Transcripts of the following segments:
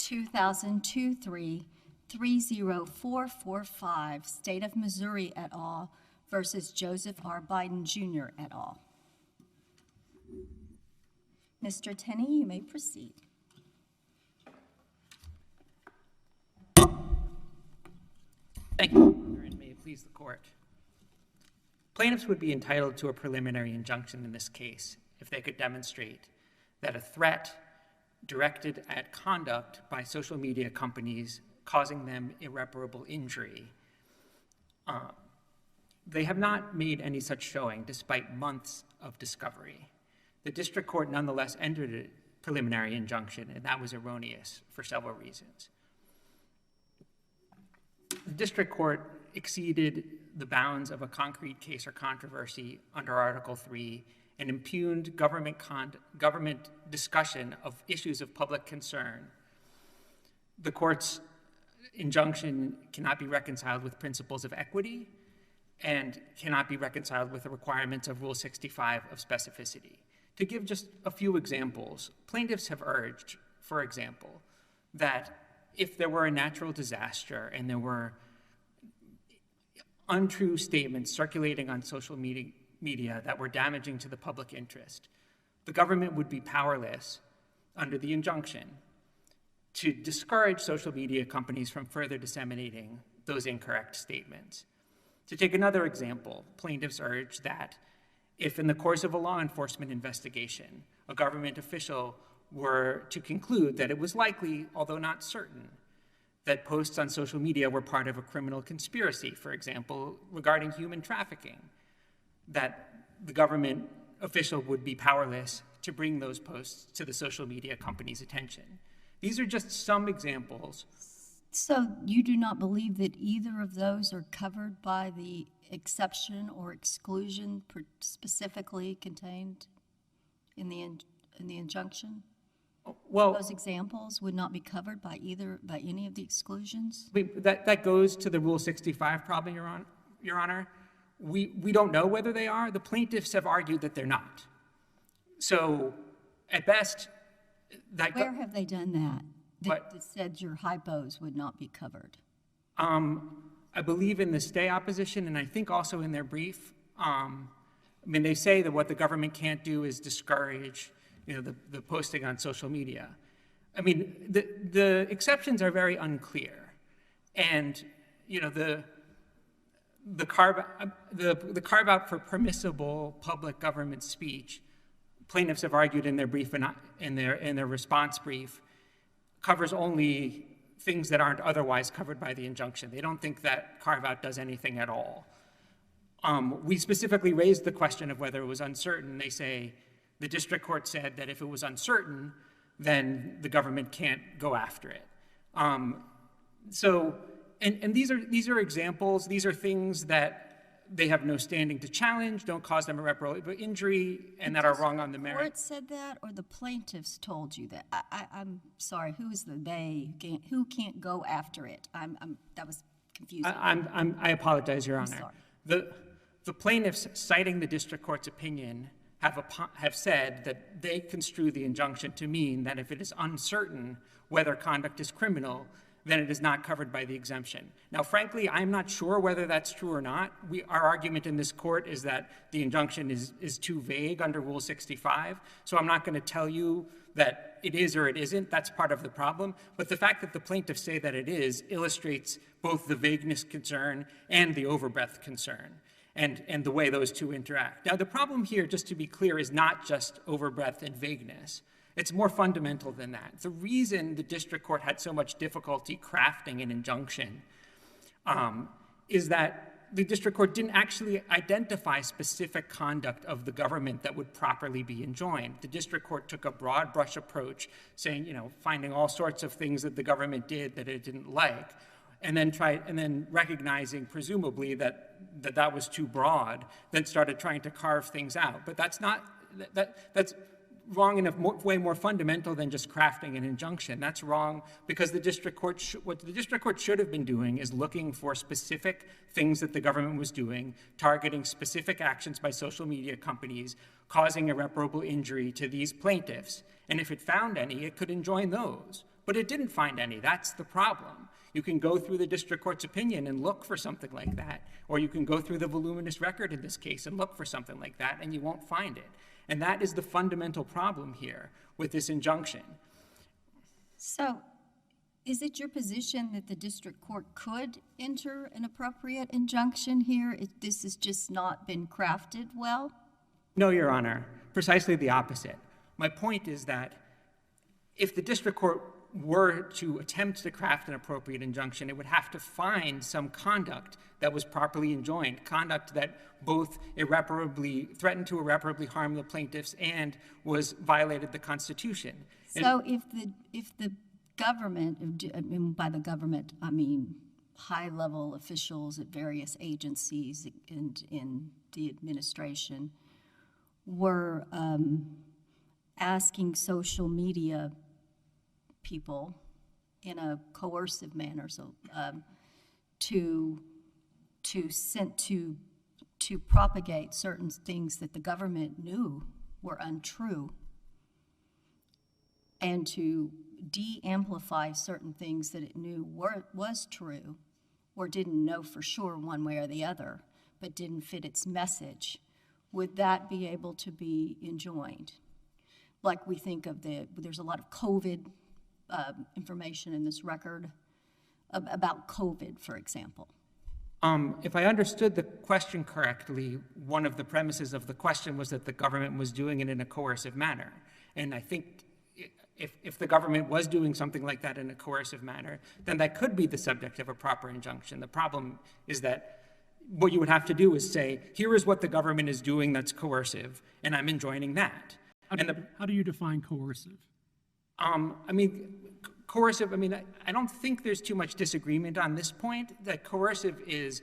2023-30445, State of Missouri et al. Versus Joseph R. Biden Jr. et al. Mr. Tenney, you may proceed. Thank you, and may it please the court. Plaintiffs would be entitled to a preliminary injunction in this case if they could demonstrate that a threat directed at conduct by social media companies causing them irreparable injury. They have not made any such showing despite months of discovery. The district court nonetheless entered a preliminary injunction, and that was erroneous for several reasons. The district court exceeded the bounds of a concrete case or controversy under Article 3 and impugned government discussion of issues of public concern. The court's injunction cannot be reconciled with principles of equity and cannot be reconciled with the requirements of Rule 65 of specificity. To give just a few examples, plaintiffs have urged, for example, that if there were a natural disaster and there were untrue statements circulating on social media that were damaging to the public interest, the government would be powerless under the injunction to discourage social media companies from further disseminating those incorrect statements. To take another example, plaintiffs urge that if in the course of a law enforcement investigation, a government official were to conclude that it was likely, although not certain, that posts on social media were part of a criminal conspiracy, for example, regarding human trafficking, that the government official would be powerless to bring those posts to the social media company's attention. These are just some examples. So you do not believe that either of those are covered by the exception or exclusion specifically contained in the injunction? Well, those examples would not be covered by any of the exclusions? That goes to the Rule 65 problem, Your Honor. We don't know whether they are. The plaintiffs have argued that they're not. So at best, where have they done that? That said your hypos would not be covered? I believe in the stay opposition, and I think also in their brief. They say that what the government can't do is discourage, the posting on social media. The exceptions are very unclear, and the carve out for permissible public government speech. Plaintiffs have argued in their brief and in their response brief covers only things that aren't otherwise covered by the injunction. They don't think that carve-out does anything at all. We specifically raised the question of whether it was uncertain. They say the district court said that if it was uncertain, then the government can't go after it. These are examples. These are things that they have no standing to challenge, don't cause them irreparable injury, and that are wrong on the merits. The court said that, or the plaintiffs told you that? I'm sorry. Who is the they? Who can't go after it? That was confusing. I apologize, Your Honor. I'm sorry. The plaintiffs, citing the district court's opinion, have said that they construe the injunction to mean that if it is uncertain whether conduct is criminal, then it is not covered by the exemption. Now, frankly, I'm not sure whether that's true or not. Our argument in this court is that the injunction is too vague under Rule 65, so I'm not going to tell you that it is or it isn't. That's part of the problem. But the fact that the plaintiffs say that it is illustrates both the vagueness concern and the overbreadth concern, and the way those two interact. Now, the problem here, just to be clear, is not just overbreadth and vagueness. It's more fundamental than that. The reason the district court had so much difficulty crafting an injunction is that the district court didn't actually identify specific conduct of the government that would properly be enjoined. The district court took a broad brush approach, saying, finding all sorts of things that the government did that it didn't like, and then recognizing, presumably, that was too broad, then started trying to carve things out. But that's wrong in a way more fundamental than just crafting an injunction. That's wrong because what the district court should have been doing is looking for specific things that the government was doing, targeting specific actions by social media companies, causing irreparable injury to these plaintiffs. And if it found any, it could enjoin those. but it didn't find any. That's the problem. You can go through the district court's opinion and look for something like that, or you can go through the voluminous record in this case and look for something like that, and you won't find it. And that is the fundamental problem here with this injunction. So, is it your position that the district court could enter an appropriate injunction here if this has just not been crafted well? No, Your Honor, precisely the opposite. My point is that if the district court were to attempt to craft an appropriate injunction, it would have to find some conduct that was properly enjoined, conduct that both threatened to irreparably harm the plaintiffs and violated the Constitution. So if the government, and by the government I mean high-level officials at various agencies and in the administration, were asking social media people in a coercive manner, so to propagate certain things that the government knew were untrue, and to de-amplify certain things that it knew was true, or didn't know for sure one way or the other, but didn't fit its message, would that be able to be enjoined? Like we think of there's a lot of COVID information in this record about COVID, for example. If I understood the question correctly, one of the premises of the question was that the government was doing it in a coercive manner. And I think if the government was doing something like that in a coercive manner, then that could be the subject of a proper injunction. The problem is that what you would have to do is say, here is what the government is doing that's coercive, and I'm enjoining that. How do you define coercive? Coercive, I don't think there's too much disagreement on this point, that coercive is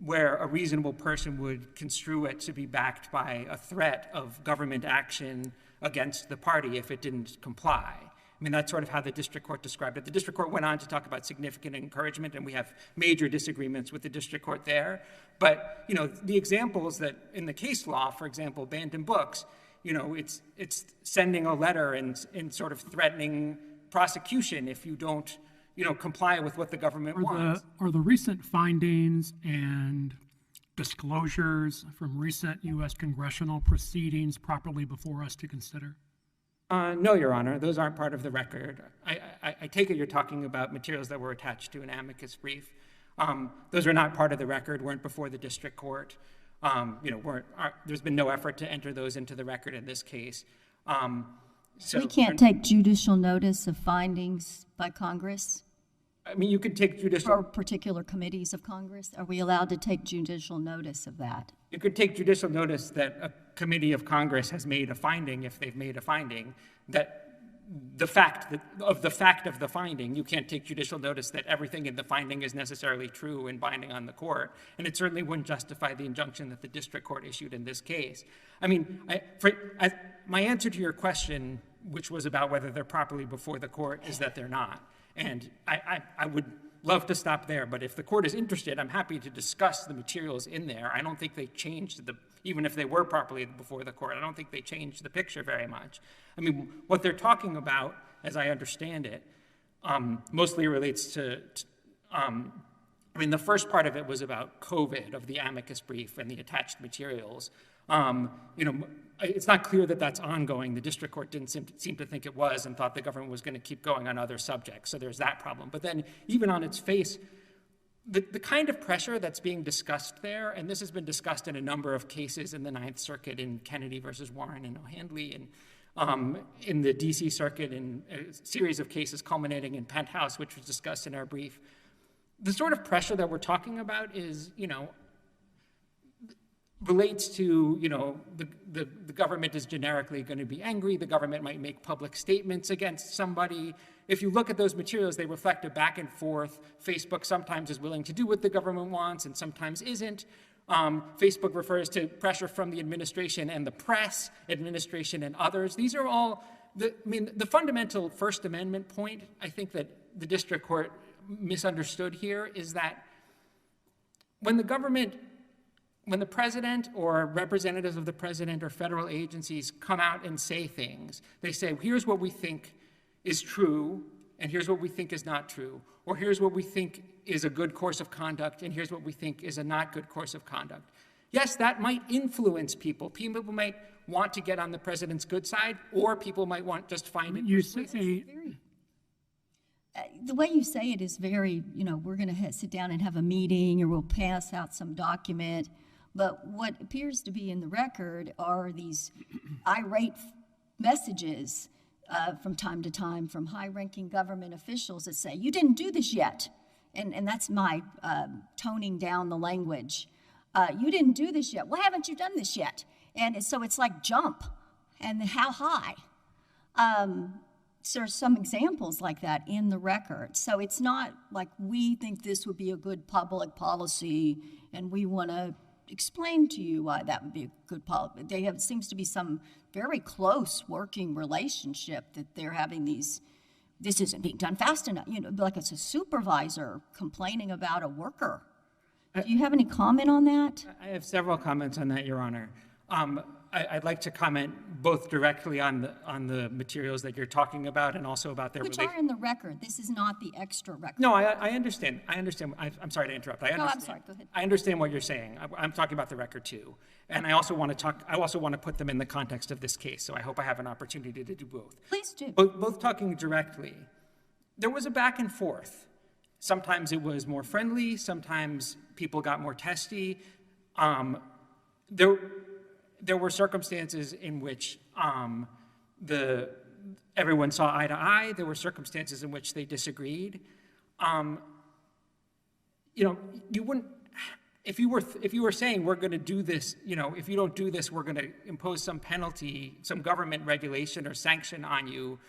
where a reasonable person would construe it to be backed by a threat of government action against the party if it didn't comply. That's sort of how the district court described it. The district court went on to talk about significant encouragement, and we have major disagreements with the district court there. But, the examples that in the case law, for example, banned in books, it's sending a letter and sort of threatening prosecution if you don't, comply with what the government wants. Are the recent findings and disclosures from recent U.S. congressional proceedings properly before us to consider? No, Your Honor, those aren't part of the record. I take it you're talking about materials that were attached to an amicus brief. Those are not part of the record, weren't before the district court. There's been no effort to enter those into the record in this case. So we can't take judicial notice of findings by Congress? You could take judicial... For particular committees of Congress? Are we allowed to take judicial notice of that? You could take judicial notice that a committee of Congress has made a finding, if they've made a finding, that the fact of the finding, you can't take judicial notice that everything in the finding is necessarily true and binding on the court, and it certainly wouldn't justify the injunction that the district court issued in this case. My answer to your question, which was about whether they're properly before the court, is that they're not. And I would love to stop there, but if the court is interested, I'm happy to discuss the materials in there. I don't think they changed even if they were properly before the court, I don't think they changed the picture very much. What they're talking about, as I understand it, mostly relates to, the first part of it was about COVID, of the amicus brief and the attached materials. It's not clear that that's ongoing. The district court didn't seem to think it was and thought the government was going to keep going on other subjects. So there's that problem. But then even on its face, the kind of pressure that's being discussed there, and this has been discussed in a number of cases in the Ninth Circuit in Kennedy versus Warren and O'Handley, and in the DC Circuit in a series of cases culminating in Penthouse, which was discussed in our brief. The sort of pressure that we're talking about is, relates to, the government is generically going to be angry. The government might make public statements against somebody. If you look at those materials, they reflect a back and forth. Facebook sometimes is willing to do what the government wants and sometimes isn't. Facebook refers to pressure from the administration and the press, administration and others. These are all, the fundamental First Amendment point, I think that the district court misunderstood here, is that when the president or representatives of the president or federal agencies come out and say things, they say, here's what we think is true, and here's what we think is not true, or here's what we think is a good course of conduct, and here's what we think is a not good course of conduct. Yes, that might influence people. People might want to get on the president's good side, or people might want just find it. You say, The way you say it is very, we're going to sit down and have a meeting, or we'll pass out some document. But what appears to be in the record are these irate messages from time to time from high-ranking government officials that say, you didn't do this yet. And that's my toning down the language. You didn't do this yet. Why haven't you done this yet? And so it's like jump, and how high? So there's some examples like that in the record. So it's not like we think this would be a good public policy, and we want to explain to you why that would be a good policy. Seems to be some very close working relationship that they're having these. This isn't being done fast enough. Like it's a supervisor complaining about a worker. Do you have any comment on that? I have several comments on that, Your Honor. I'd like to comment both directly on the materials that you're talking about and also about their Which are in the record. This is not the extra record. No, I understand. I'm sorry to interrupt. No, I'm sorry. Go ahead. I understand what you're saying. I'm talking about the record too, and I also want to put them in the context of this case. So I hope I have an opportunity to do both. Please do. Both talking directly. There was a back and forth. Sometimes it was more friendly. Sometimes people got more testy. There were circumstances in which everyone saw eye to eye. There were circumstances in which they disagreed. You wouldn't, if you were saying we're going to do this, if you don't do this, we're going to impose some penalty, some government regulation or sanction on you.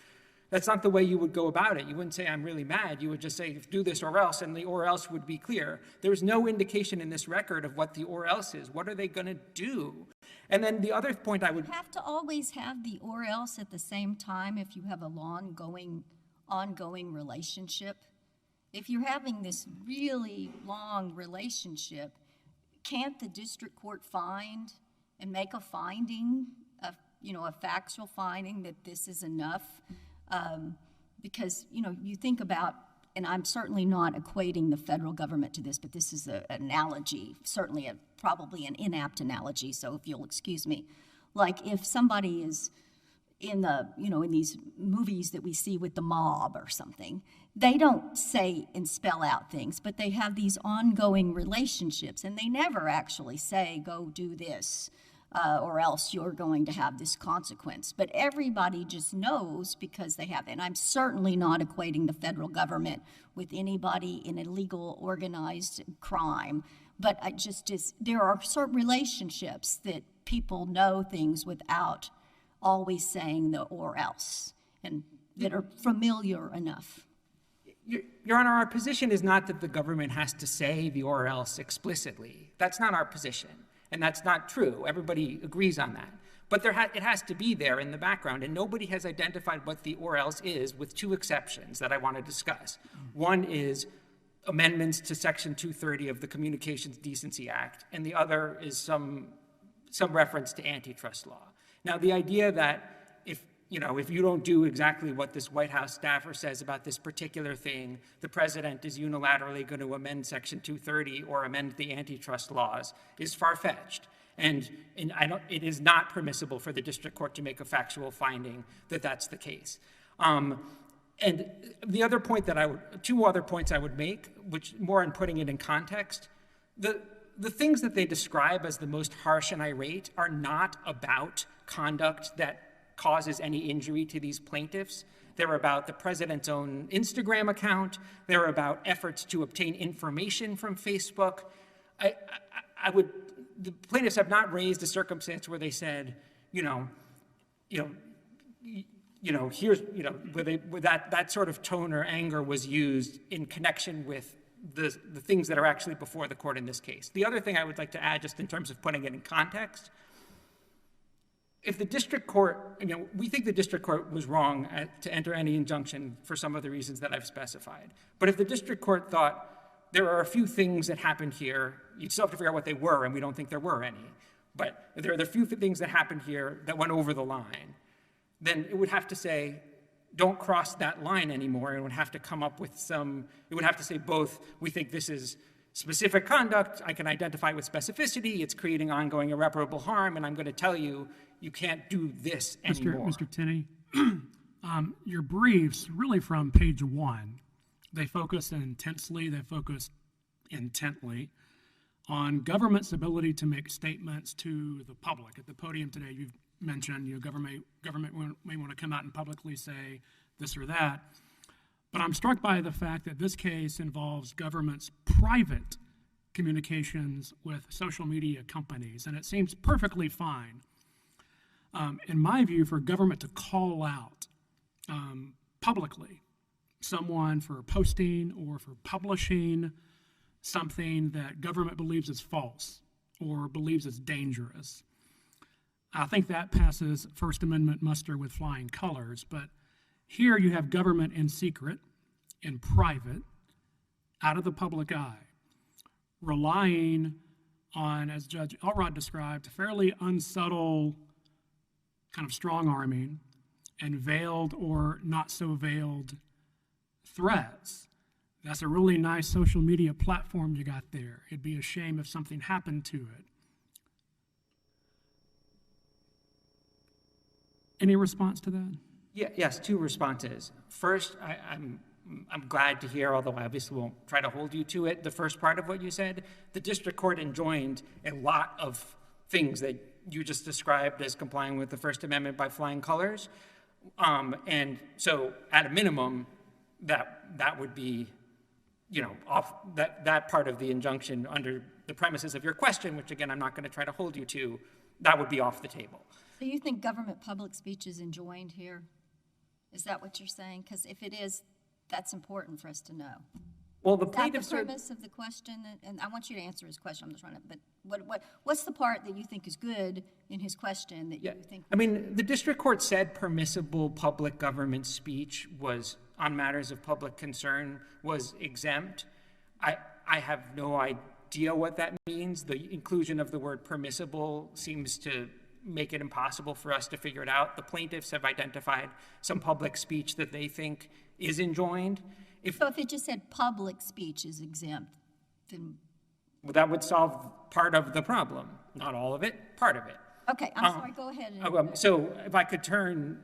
That's not the way you would go about it. You wouldn't say, I'm really mad. You would just say, do this or else, and the or else would be clear. There's no indication in this record of what the or else is. What are they going to do? And then the other point I would... You have to always have the or else at the same time if you have a ongoing relationship. If you're having this really long relationship, can't the district court find and make a finding, a factual finding that this is enough? Because, you think about, and I'm certainly not equating the federal government to this, but this is an analogy, certainly probably an inapt analogy, so if you'll excuse me. Like if somebody is in in these movies that we see with the mob or something, they don't say and spell out things, but they have these ongoing relationships, and they never actually say, go do this. Or else you're going to have this consequence. But everybody just knows because they have. And I'm certainly not equating the federal government with anybody in illegal organized crime. But there are certain relationships that people know things without always saying the or else, and that are familiar enough. Your Honor, our position is not that the government has to say the or else explicitly. That's not our position. And that's not true. Everybody agrees on that. But it has to be there in the background, and nobody has identified what the or else is, with two exceptions that I want to discuss. One is amendments to Section 230 of the Communications Decency Act, and the other is some reference to antitrust law. Now, the idea that if you don't do exactly what this White House staffer says about this particular thing, the president is unilaterally going to amend Section 230 or amend the antitrust laws is far-fetched. And it is not permissible for the district court to make a factual finding that that's the case. And the other point two other points I would make, which more in putting it in context, the things that they describe as the most harsh and irate are not about conduct that causes any injury to these plaintiffs. They're about the president's own Instagram account. They're about efforts to obtain information from Facebook. The plaintiffs have not raised a circumstance where they said, where that sort of tone or anger was used in connection with the things that are actually before the court in this case. The other thing I would like to add, just in terms of putting it in context, if the district court, we think the district court was wrong to enter any injunction for some of the reasons that I've specified. But if the district court thought there are a few things that happened here, you still have to figure out what they were, and we don't think there were any. But there are the few things that happened here that went over the line. Then it would have to say don't cross that line anymore and would have to come up with it would have to say both, we think this is specific conduct, I can identify with specificity, it's creating ongoing irreparable harm, and I'm going to tell you, you can't do this anymore. Mr. Tenney, your briefs, really from page 1, they focus intently on government's ability to make statements to the public. At the podium today, you've mentioned government may want to come out and publicly say this or that. But I'm struck by the fact that this case involves government's private communications with social media companies, and it seems perfectly fine, in my view, for government to call out publicly someone for posting or for publishing something that government believes is false or believes is dangerous. I think that passes First Amendment muster with flying colors, but here you have government in secret, in private, out of the public eye, relying on, as Judge Elrod described, fairly unsubtle kind of strong-arming and veiled or not so veiled threats. That's a really nice social media platform you got there. It'd be a shame if something happened to it. Any response to that? Yes, 2 responses. First, I'm glad to hear, although I obviously won't try to hold you to it, the first part of what you said. The district court enjoined a lot of things that you just described as complying with the First Amendment by flying colors. And so at a minimum, that would be, off that part of the injunction under the premises of your question, which again, I'm not going to try to hold you to, that would be off the table. So you think government public speech is enjoined here? Is that what you're saying? Because if it is, that's important for us to know. Well, the Is that plaintiffs the premise of the question? And I want you to answer his question. I'm just trying to, but what's the part that you think is good in his question that you think? I mean, the district court said permissible public government speech was, on matters of public concern, was exempt. I have no idea what that means. The inclusion of the word permissible seems to make it impossible for us to figure it out. The plaintiffs have identified some public speech that they think is enjoined. So if it just said public speech is exempt, then... Well, that would solve part of the problem. Not all of it, part of it. Okay, I'm sorry, go ahead. So if I could turn,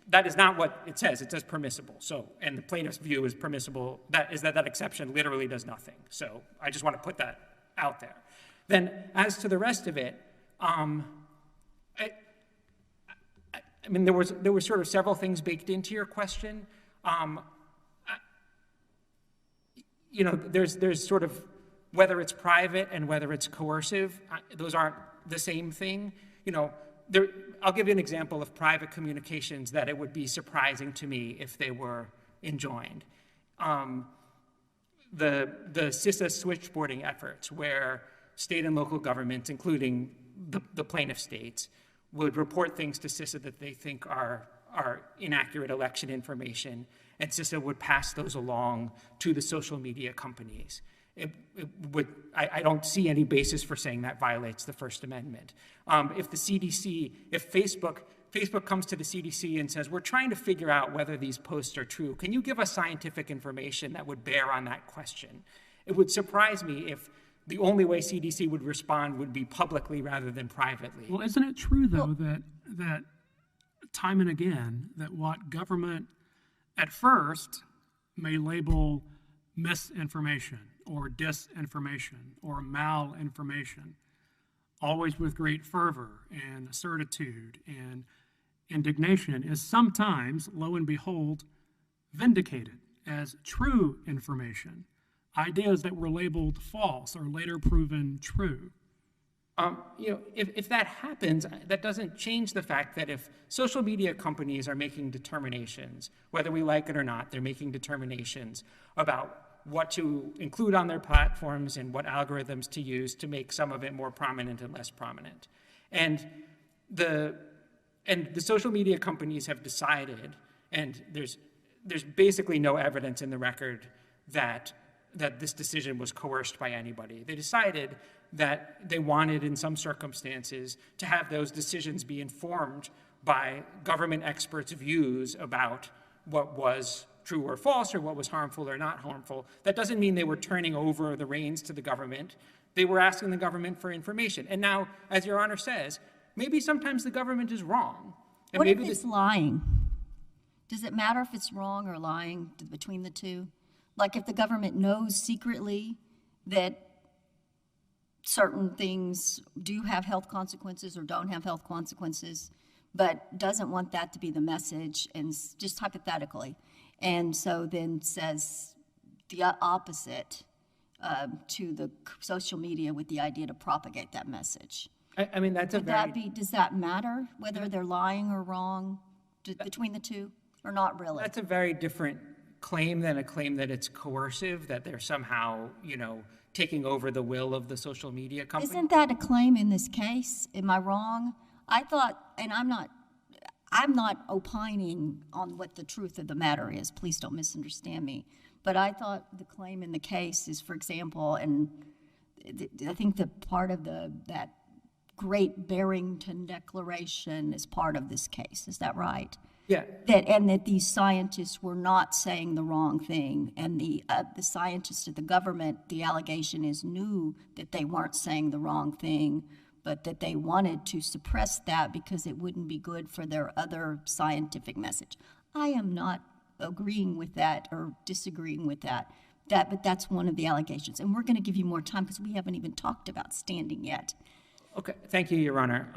that is not what it says. It says permissible. So, and the plaintiff's view is permissible. That exception literally does nothing. So I just want to put that out there. Then as to the rest of it, I mean, there were sort of several things baked into your question. There's sort of whether it's private and whether it's coercive. Those aren't the same thing. I'll give you an example of private communications that it would be surprising to me if they were enjoined. The CISA switchboarding efforts, where state and local governments, including the plaintiff states, would report things to CISA that they think are inaccurate election information, and CISA would pass those along to the social media companies. I don't see any basis for saying that violates the First Amendment. If Facebook comes to the CDC and says, we're trying to figure out whether these posts are true, can you give us scientific information that would bear on that question? It would surprise me if the only way CDC would respond would be publicly rather than privately. Well, isn't it true, though, that time and again, that what government at first may label misinformation or disinformation or malinformation, always with great fervor and certitude and indignation, is sometimes, lo and behold, vindicated as true information. Ideas that were labeled false are later proven true. If that happens, that doesn't change the fact that if social media companies are making determinations, whether we like it or not, they're making determinations about what to include on their platforms and what algorithms to use to make some of it more prominent and less prominent. And the social media companies have decided, and there's basically no evidence in the record that this decision was coerced by anybody. They decided that they wanted, in some circumstances, to have those decisions be informed by government experts' views about what was true or false, or what was harmful or not harmful. That doesn't mean they were turning over the reins to the government. They were asking the government for information. And now, as Your Honor says, maybe sometimes the government is wrong. And What if maybe it's lying? Does it matter if it's wrong or lying between the two? Like if the government knows secretly that certain things do have health consequences or don't have health consequences, but doesn't want that to be the message, and just hypothetically, and so then says the opposite to the social media with the idea to propagate that message. I mean, that's a very... Does that matter, whether they're lying or wrong between the two, or not really? That's a very different claim than a claim that it's coercive, that they're somehow, taking over the will of the social media company. Isn't that a claim in this case? Am I wrong? I thought, and I'm not opining on what the truth of the matter is. Please don't misunderstand me. But I thought the claim in the case is, for example, and I think the part of that Great Barrington Declaration is part of this case. Is that right? Yeah. That these scientists were not saying the wrong thing, and the scientists of the government, the allegation is, knew that they weren't saying the wrong thing, but that they wanted to suppress that because it wouldn't be good for their other scientific message. I am not agreeing with that or disagreeing with that. But that's one of the allegations. And we're going to give you more time because we haven't even talked about standing yet. Okay, thank you, Your Honor.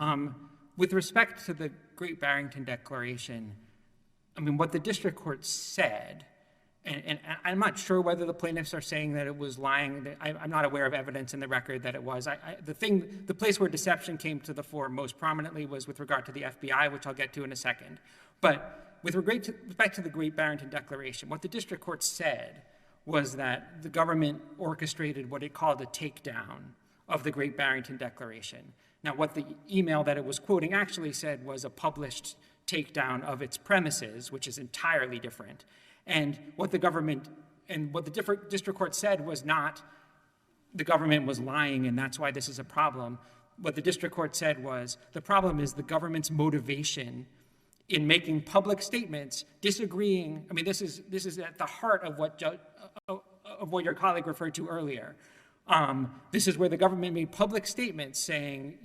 With respect to the Great Barrington Declaration, I mean, what the district court said, and I'm not sure whether the plaintiffs are saying that it was lying. I'm not aware of evidence in the record that it was. The place where deception came to the fore most prominently was with regard to the FBI, which I'll get to in a second. But with respect to the Great Barrington Declaration, what the district court said was that the government orchestrated what it called a takedown of the Great Barrington Declaration. Now, what the email that it was quoting actually said was a published takedown of its premises, which is entirely different. And what the district court said was not the government was lying and that's why this is a problem. What the district court said was the problem is the government's motivation in making public statements, disagreeing. I mean, this is at the heart of what your colleague referred to earlier. This is where the government made public statements saying,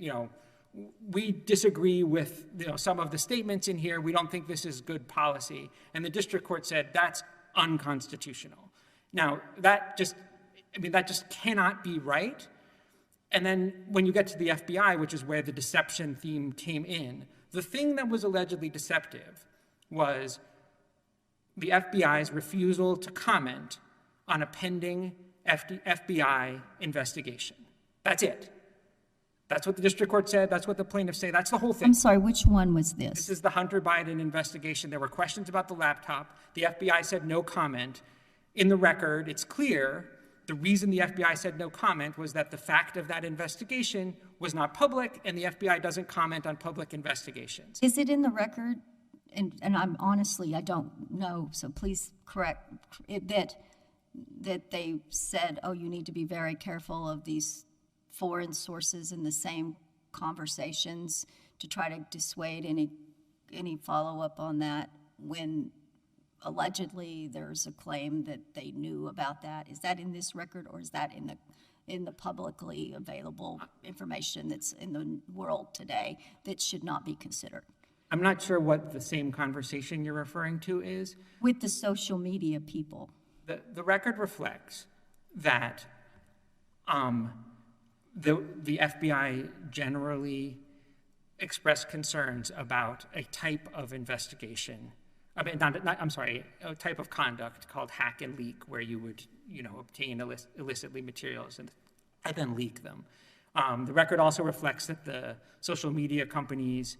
we disagree with some of the statements in here. We don't think this is good policy. And the district court said that's unconstitutional. Now, that just cannot be right. And then when you get to the FBI, which is where the deception theme came in, the thing that was allegedly deceptive was the FBI's refusal to comment on a pending FBI investigation. That's it. That's what the district court said. That's what the plaintiffs say. That's the whole thing. I'm sorry, which one was this? This is the Hunter Biden investigation. There were questions about the laptop. The FBI said no comment. In the record, it's clear the reason the FBI said no comment was that the fact of that investigation was not public, and the FBI doesn't comment on public investigations. Is it in the record? And I'm honestly, I don't know, so please correct it, that they said, oh, you need to be very careful of these foreign sources in the same conversations to try to dissuade any follow-up on that when allegedly there's a claim that they knew about that. Is that in this record, or is that in the publicly available information that's in the world today that should not be considered? I'm not sure what the same conversation you're referring to is. With the social media people. The record reflects that the FBI generally expressed concerns about a type of investigation. I mean, a type of conduct called hack and leak, where you would, obtain illicitly materials and then leak them. The record also reflects that the social media companies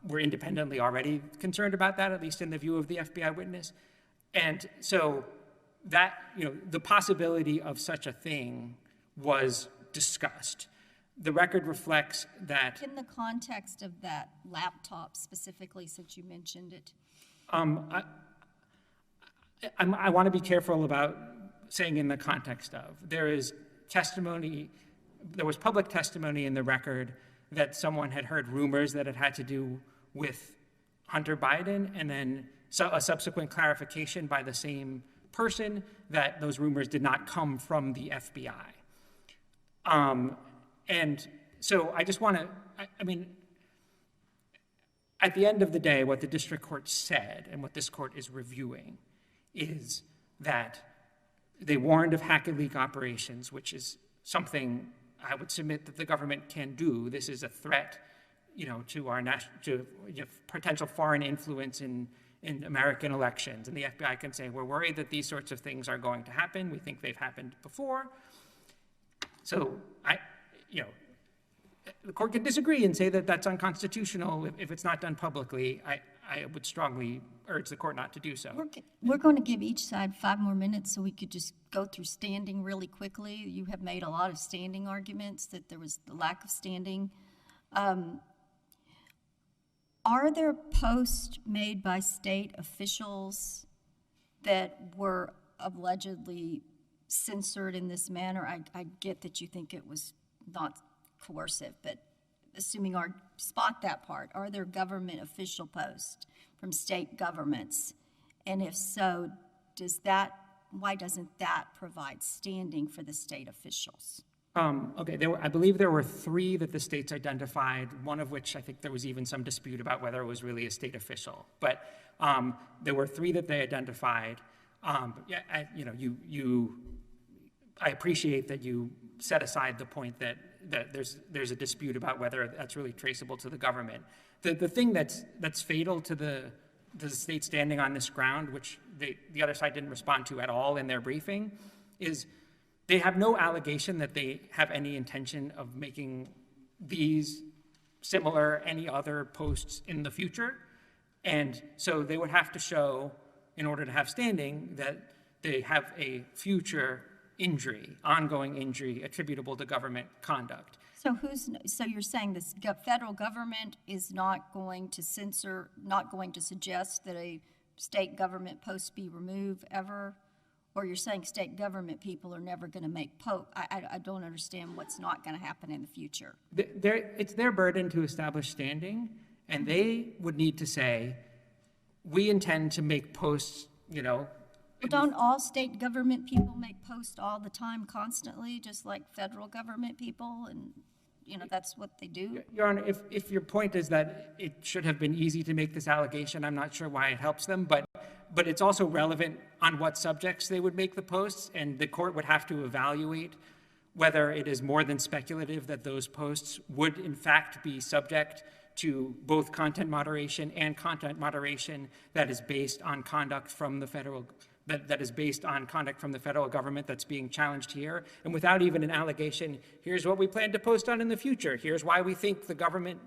were independently already concerned about that, at least in the view of the FBI witness. And so that, the possibility of such a thing was discussed. The record reflects that... In the context of that laptop specifically, since you mentioned it. I want to be careful about saying in the context of. There was public testimony in the record that someone had heard rumors that it had to do with Hunter Biden, and then a subsequent clarification by the same person that those rumors did not come from the FBI. And so I just want to, I mean, at the end of the day, what the district court said and what this court is reviewing is that they warned of hack and leak operations, which is something I would submit that the government can do. This is a threat, to our potential foreign influence in American elections. And the FBI can say, we're worried that these sorts of things are going to happen. We think they've happened before. So the court can disagree and say that that's unconstitutional if it's not done publicly. I would strongly urge the court not to do so. We're going to give each side 5 more minutes so we could just go through standing really quickly. You have made a lot of standing arguments that there was the lack of standing. Are there posts made by state officials that were allegedly censored in this manner? I get that you think it was not coercive, but assuming our spot that part, are there government official posts from state governments? And if so, why doesn't that provide standing for the state officials? Okay, I believe there were 3 that the states identified, one of which I think there was even some dispute about whether it was really a state official. But there were 3 that they identified. I appreciate that you set aside the point that there's a dispute about whether that's really traceable to the government. The thing that's fatal to the state standing on this ground, which the other side didn't respond to at all in their briefing, is they have no allegation that they have any intention of making these similar any other posts in the future. And so they would have to show, in order to have standing, that they have a future injury, ongoing injury attributable to government conduct. So you're saying this federal government is not going to censor, not going to suggest that a state government post be removed ever? Or you're saying state government people are never going to make posts? I don't understand what's not going to happen in the future. It's their burden to establish standing, and they would need to say, we intend to make posts, Well, don't all state government people make posts all the time, constantly, just like federal government people? And, that's what they do? Your Honor, if your point is that it should have been easy to make this allegation, I'm not sure why it helps them, but it's also relevant on what subjects they would make the posts, and the court would have to evaluate whether it is more than speculative that those posts would in fact be subject to both content moderation and content moderation that is based on conduct from the federal that is based on conduct from the federal government that's being challenged here, and without even an allegation, here's what we plan to post on in the future, here's why we think the government,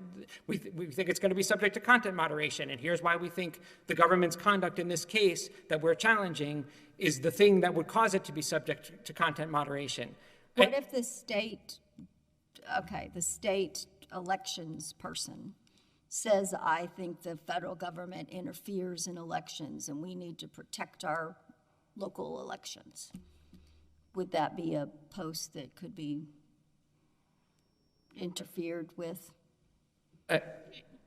we think it's going to be subject to content moderation, and here's why we think the government's conduct in this case that we're challenging is the thing that would cause it to be subject to content moderation. What if the state elections person says, I think the federal government interferes in elections and we need to protect our local elections? Would that be a post that could be interfered with?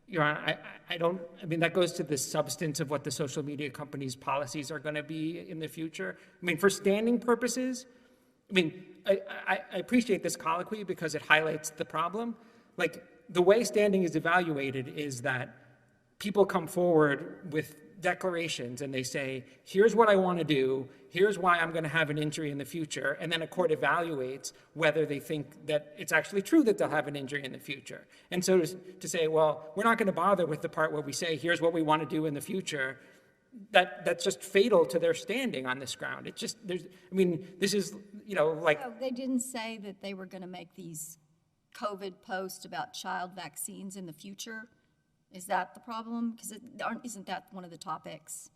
Your Honor, that goes to the substance of what the social media companies' policies are going to be in the future. For standing purposes, I appreciate this colloquy because it highlights the problem. The way standing is evaluated is that people come forward with declarations and they say, here's what I want to do, here's why I'm going to have an injury in the future, and then a court evaluates whether they think that it's actually true that they'll have an injury in the future. And so to say, well, we're not going to bother with the part where we say, here's what we want to do in the future, that's just fatal to their standing on this ground. It's just, this is, So they didn't say that they were going to make these COVID posts about child vaccines in the future? Is that the problem? Because isn't that one of the topics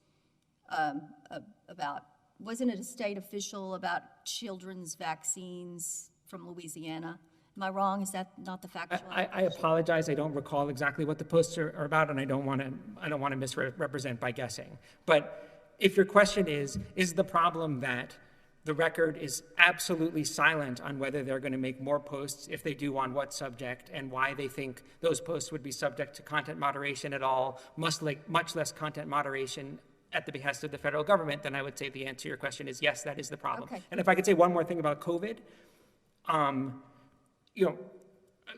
wasn't it a state official about children's vaccines from Louisiana? Am I wrong? Is that not the factual? I apologize. I don't recall exactly what the posts are about, and I don't want to misrepresent by guessing. But if your question is the problem that The record is absolutely silent on whether they're going to make more posts, if they do, on what subject, and why they think those posts would be subject to content moderation at all, much less content moderation at the behest of the federal government. Then I would say the answer to your question is yes, that is the problem. Okay. And if I could say one more thing about COVID,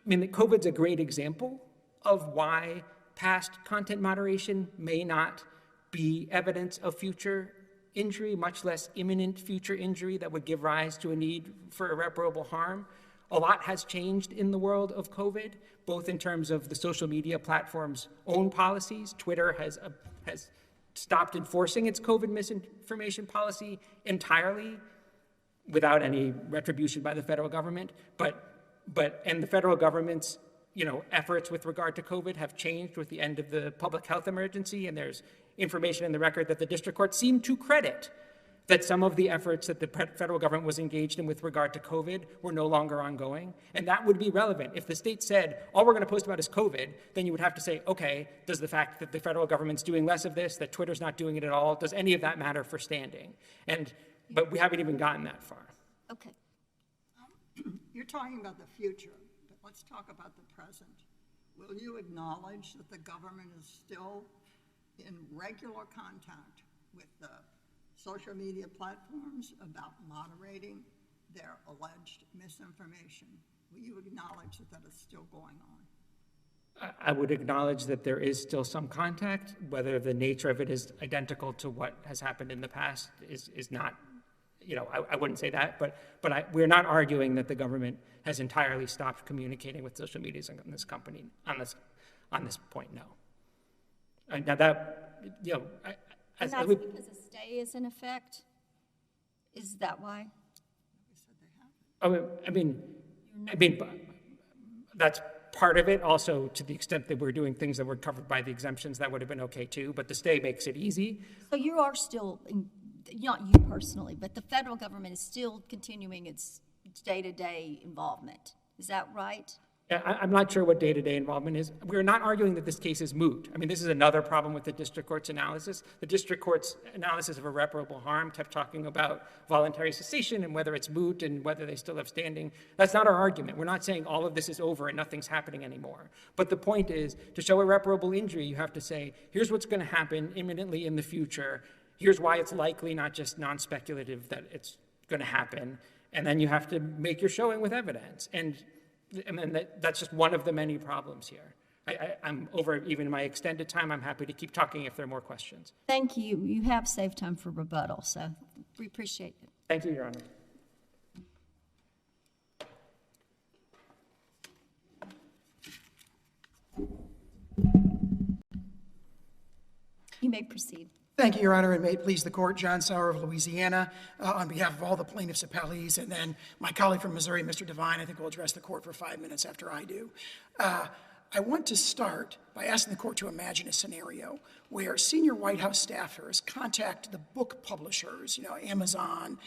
COVID's a great example of why past content moderation may not be evidence of future injury, much less imminent future injury that would give rise to a need for irreparable harm. A lot has changed in the world of COVID, both in terms of the social media platform's own policies. Twitter has stopped enforcing its COVID misinformation policy entirely without any retribution by the federal government. And the federal government's efforts with regard to COVID have changed with the end of the public health emergency, and there's information in the record that the district court seemed to credit that some of the efforts that the federal government was engaged in with regard to COVID were no longer ongoing. And that would be relevant. If the state said, all we're going to post about is COVID, then you would have to say, okay, does the fact that the federal government's doing less of this, that Twitter's not doing it at all, does any of that matter for standing? But we haven't even gotten that far. Okay. You're talking about the future, but let's talk about the present. Will you acknowledge that the government is still in regular contact with the social media platforms about moderating their alleged misinformation? Will you acknowledge that that is still going on? I would acknowledge that there is still some contact. Whether the nature of it is identical to what has happened in the past is not, I wouldn't say that, but we're not arguing that the government has entirely stopped communicating with social medias on this company on this point, no. Now that, And that's because a stay is in effect? Is that why? That's part of it. Also, to the extent that we're doing things that were covered by the exemptions, that would have been okay too, but the stay makes it easy. So you are still, not you personally, but the federal government is still continuing its day-to-day involvement. Is that right? I'm not sure what day-to-day involvement is. We're not arguing that this case is moot. This is another problem with the district court's analysis. The district court's analysis of irreparable harm kept talking about voluntary cessation and whether it's moot and whether they still have standing. That's not our argument. We're not saying all of this is over and nothing's happening anymore. But the point is, to show irreparable injury, you have to say, here's what's going to happen imminently in the future. Here's why it's likely, not just non-speculative, that it's going to happen. And then you have to make your showing with evidence. And that's just one of the many problems here. I'm over even my extended time. I'm happy to keep talking if there are more questions. Thank you. You have saved time for rebuttal, so we appreciate it. Thank you, Your Honor. You may proceed. Thank you, Your Honor, and may it please the court, John Sauer of Louisiana, on behalf of all the plaintiffs' appellees, and then my colleague from Missouri, Mr. Devine, I think will address the court for 5 minutes after I do. I want to start by asking the court to imagine a scenario where senior White House staffers contact the book publishers, Amazon,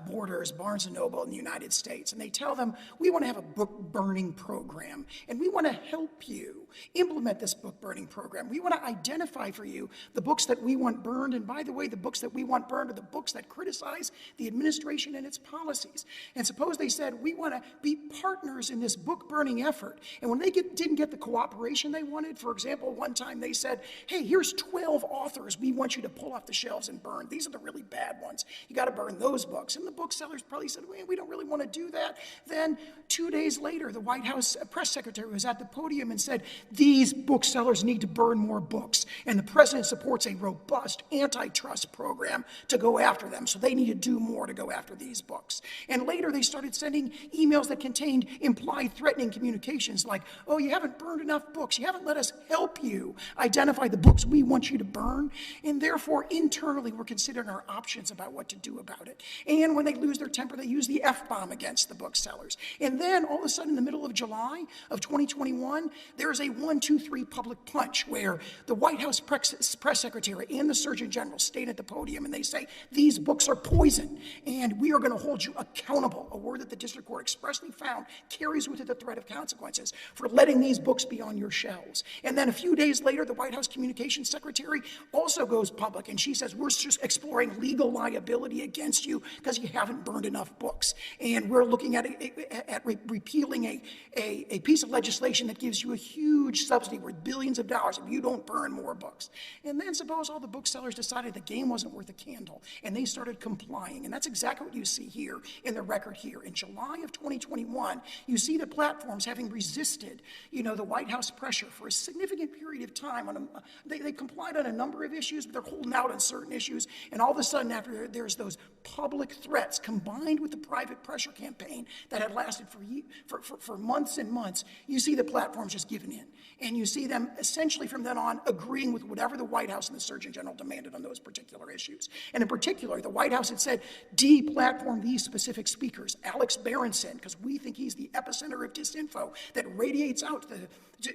Borders, Barnes & Noble in the United States, and they tell them, we want to have a book burning program, and we want to help you implement this book burning program. We want to identify for you the books that we want burned, and by the way, the books that we want burned are the books that criticize the administration and its policies. And suppose they said, we want to be partners in this book burning effort, and when they didn't get the cooperation they wanted, for example, one time they said, hey, here's 12 authors we want you to pull off the shelves and burn. These are the really bad ones. You got to burn those books. And the booksellers probably said, well, we don't really want to do that. Then 2 days later, the White House press secretary was at the podium and said, these booksellers need to burn more books. And the president supports a robust antitrust program to go after them. So they need to do more to go after these books. And later they started sending emails that contained implied threatening communications like, oh, you haven't burned enough books. You haven't let us help you identify the books we want you to burn. And therefore, internally, we're considering our options about what to do about it. And when they lose their temper, they use the F-bomb against the booksellers. And then all of a sudden, in the middle of July of 2021, there is a 1, 2, 3 public punch where the White House press secretary and the Surgeon General stand at the podium and they say, these books are poison and we are going to hold you accountable, a word that the district court expressly found carries with it the threat of consequences for letting these books be on your shelves. And And then a few days later, the White House Communications Secretary also goes public, and she says, we're just exploring legal liability against you because you haven't burned enough books. And we're looking at repealing a piece of legislation that gives you a huge subsidy worth billions of dollars if you don't burn more books. And then suppose all the booksellers decided the game wasn't worth a candle, and they started complying. And that's exactly what you see here in the record here. In July of 2021, you see the platforms having resisted, the White House pressure for a significant period of time. They complied on a number of issues, but they're holding out on certain issues. And all of a sudden, after there's those public threats combined with the private pressure campaign that had lasted for months and months, you see the platforms just giving in. And you see them essentially from then on agreeing with whatever the White House and the Surgeon General demanded on those particular issues. And in particular, the White House had said, deplatform these specific speakers. Alex Berenson, because we think he's the epicenter of disinfo that radiates out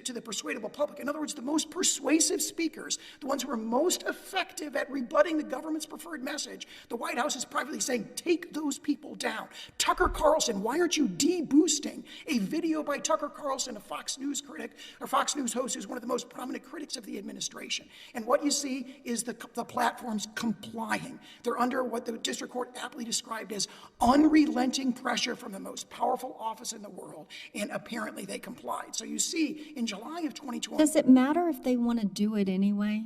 to the persuadable public. In other words, the most persuasive speakers, the ones who are most effective at rebutting the government's preferred message, the White House is privately saying, take those people down. Tucker Carlson, why aren't you de-boosting a video by Tucker Carlson, a Fox News critic, or Fox News host who's one of the most prominent critics of the administration? And what you see is the platforms complying. They're under what the district court aptly described as unrelenting pressure from the most powerful office in the world, and apparently they complied. So you see, in July of 2020... Does it matter if they want to do it anyway?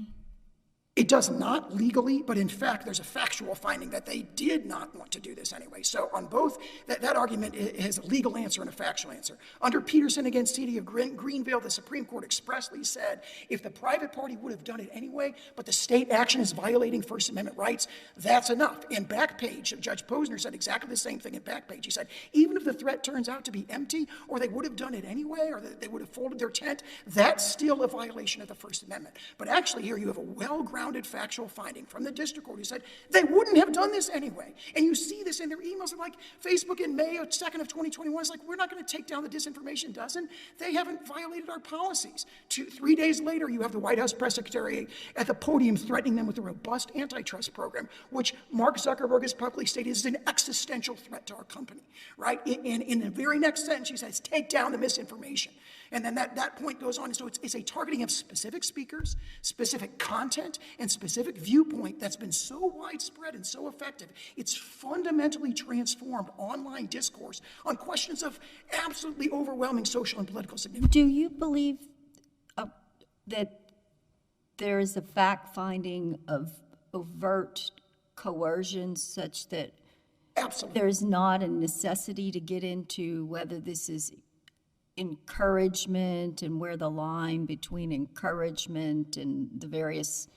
It does not legally, but in fact, there's a factual finding that they did not want to do this anyway. So on both, that argument has a legal answer and a factual answer. Under Peterson against City of Greenville, the Supreme Court expressly said if the private party would have done it anyway, but the state action is violating First Amendment rights, that's enough. In Backpage, Judge Posner said exactly the same thing in Backpage. He said, even if the threat turns out to be empty, or they would have done it anyway, or they would have folded their tent, that's still a violation of the First Amendment. But actually here you have a well-grounded factual finding from the district court who said they wouldn't have done this anyway. And you see this in their emails. Like Facebook in May 2nd of 2021 is like, we're not going to take down the disinformation dozen. They haven't violated our policies. 3 days later, you have the White House press secretary at the podium threatening them with a robust antitrust program, which Mark Zuckerberg has publicly stated is an existential threat to our company, right? And in the very next sentence, she says, take down the misinformation. And then that point goes on. So it's a targeting of specific speakers, specific content, and specific viewpoint that's been so widespread and so effective. It's fundamentally transformed online discourse on questions of absolutely overwhelming social and political significance. Do you believe that there is a fact-finding of overt coercion such that Absolutely. there's not a necessity to get into whether this is encouragement and where the line between encouragement and the various,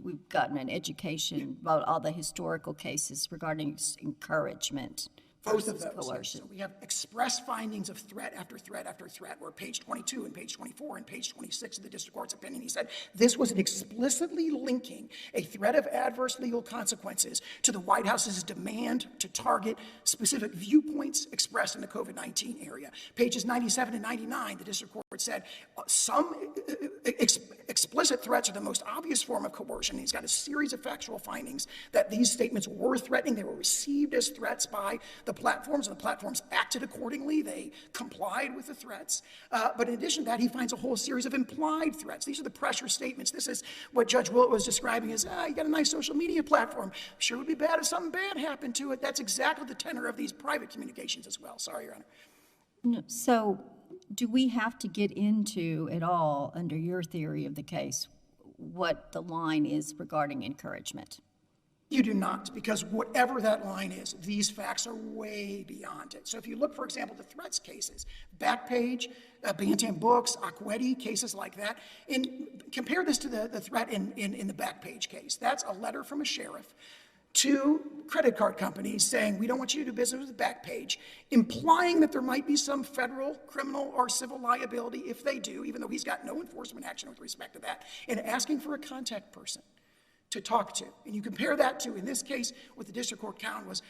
we've gotten an education about all the historical cases regarding encouragement Both of versus those. coercion. So we have express findings of threat after threat after threat, where page 22 and page 24 and page 26 of the district court's opinion, he said this was explicitly linking a threat of adverse legal consequences to the White House's demand to target specific viewpoints expressed in the COVID-19 area. Pages 97 and 99, the district court said some explicit threats are the most obvious form of coercion. He's got a series of factual findings that these statements were threatening. They were received as threats by the platforms, and the platforms acted accordingly. They complied with the threats. But in addition to that, he finds a whole series of implied threats. These are the pressure statements. This is what Judge Willett was describing as, you got a nice social media platform. Sure would be bad if something bad happened to it. That's exactly the tenor of these private communications as well. Sorry, Your Honor. No, so do we have to get into at all, under your theory of the case, what the line is regarding encouragement? You do not, because whatever that line is, these facts are way beyond it. So if you look, for example, the threats cases, Backpage, Bantam Books, Acquetti, cases like that, and compare this to the threat in the Backpage case. That's a letter from a sheriff to credit card companies saying, we don't want you to do business with Backpage, implying that there might be some federal, criminal, or civil liability if they do, even though he's got no enforcement action with respect to that, and asking for a contact person to talk to. And you compare that to, in this case, what the district court found was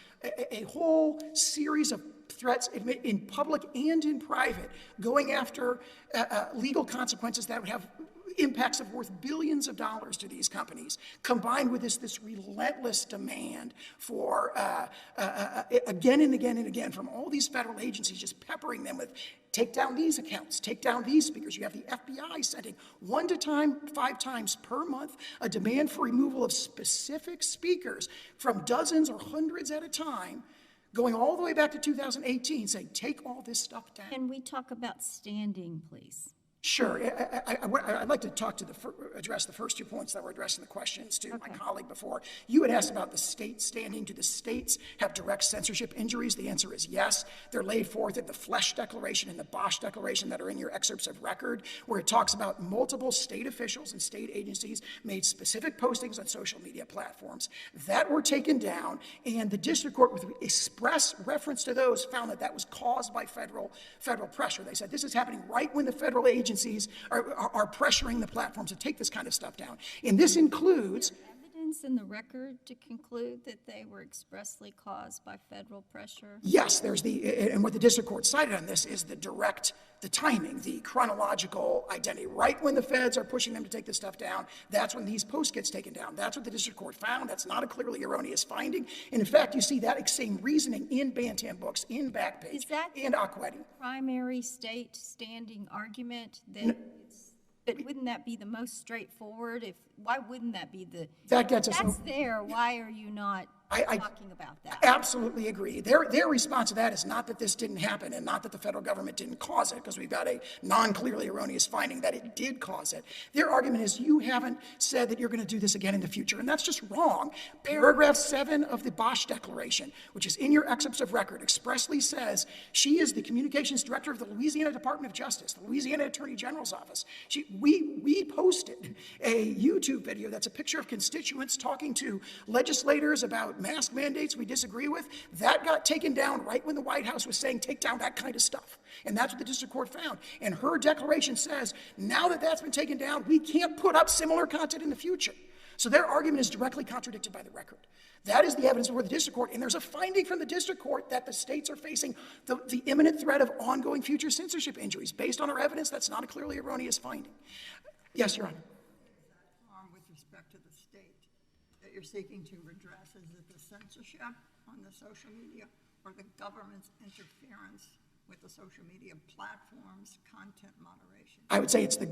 a whole series of threats in public and in private, going after legal consequences that would have impacts of worth billions of dollars to these companies, combined with this relentless demand for, again and again and again, from all these federal agencies just peppering them with, take down these accounts, take down these speakers. You have the FBI sending 1 to 5 times per month a demand for removal of specific speakers from dozens or hundreds at a time, going all the way back to 2018, saying, take all this stuff down. Can we talk about standing, please? Sure. I'd like to talk to address the first 2 points that were addressed in the questions to my colleague before. You had asked about the state standing. Do the states have direct censorship injuries? The answer is yes. They're laid forth in the Flesch Declaration and the Bosch Declaration that are in your excerpts of record, where it talks about multiple state officials and state agencies made specific postings on social media platforms that were taken down, and the district court, with express reference to those, found that was caused by federal pressure. They said this is happening right when the federal agencies are pressuring the platforms to take this kind of stuff down. And this includes Evidence in the record to conclude that they were expressly caused by federal pressure? yes, and what the district court cited on this is the timing, the chronological identity. Right when the feds are pushing them to take this stuff down, that's when these posts gets taken down. That's what the district court found. That's not a clearly erroneous finding. And in fact, you see that same reasoning in Bantam books, in Backpage, Is that and Acquetti. primary state standing argument that but wouldn't that be the most straightforward? Why wouldn't that be the? That gets us. That's there. Why are you not talking about that? Absolutely agree. Their response to that is not that this didn't happen and not that the federal government didn't cause it, because we've got a non-clearly erroneous finding that it did cause it. Their argument is you haven't said that you're going to do this again in the future, and that's just wrong. Paragraph 7 of the Bosch Declaration, which is in your excerpts of record, expressly says she is the communications director of the Louisiana Department of Justice, the Louisiana Attorney General's office. We posted a YouTube video that's a picture of constituents talking to legislators about mask mandates we disagree with. That got taken down right when the White House was saying take down that kind of stuff. And that's what the district court found. And her declaration says, now that that's been taken down, we can't put up similar content in the future. So their argument is directly contradicted by the record. That is the evidence before the district court. And there's a finding from the district court that the states are facing the imminent threat of ongoing future censorship injuries. Based on our evidence, that's not a clearly erroneous finding. Yes, Your Honor. With respect to the state that you're seeking to redress, is it the censorship on the social media or the government's interference with the social media platforms' content moderation? I would say it's the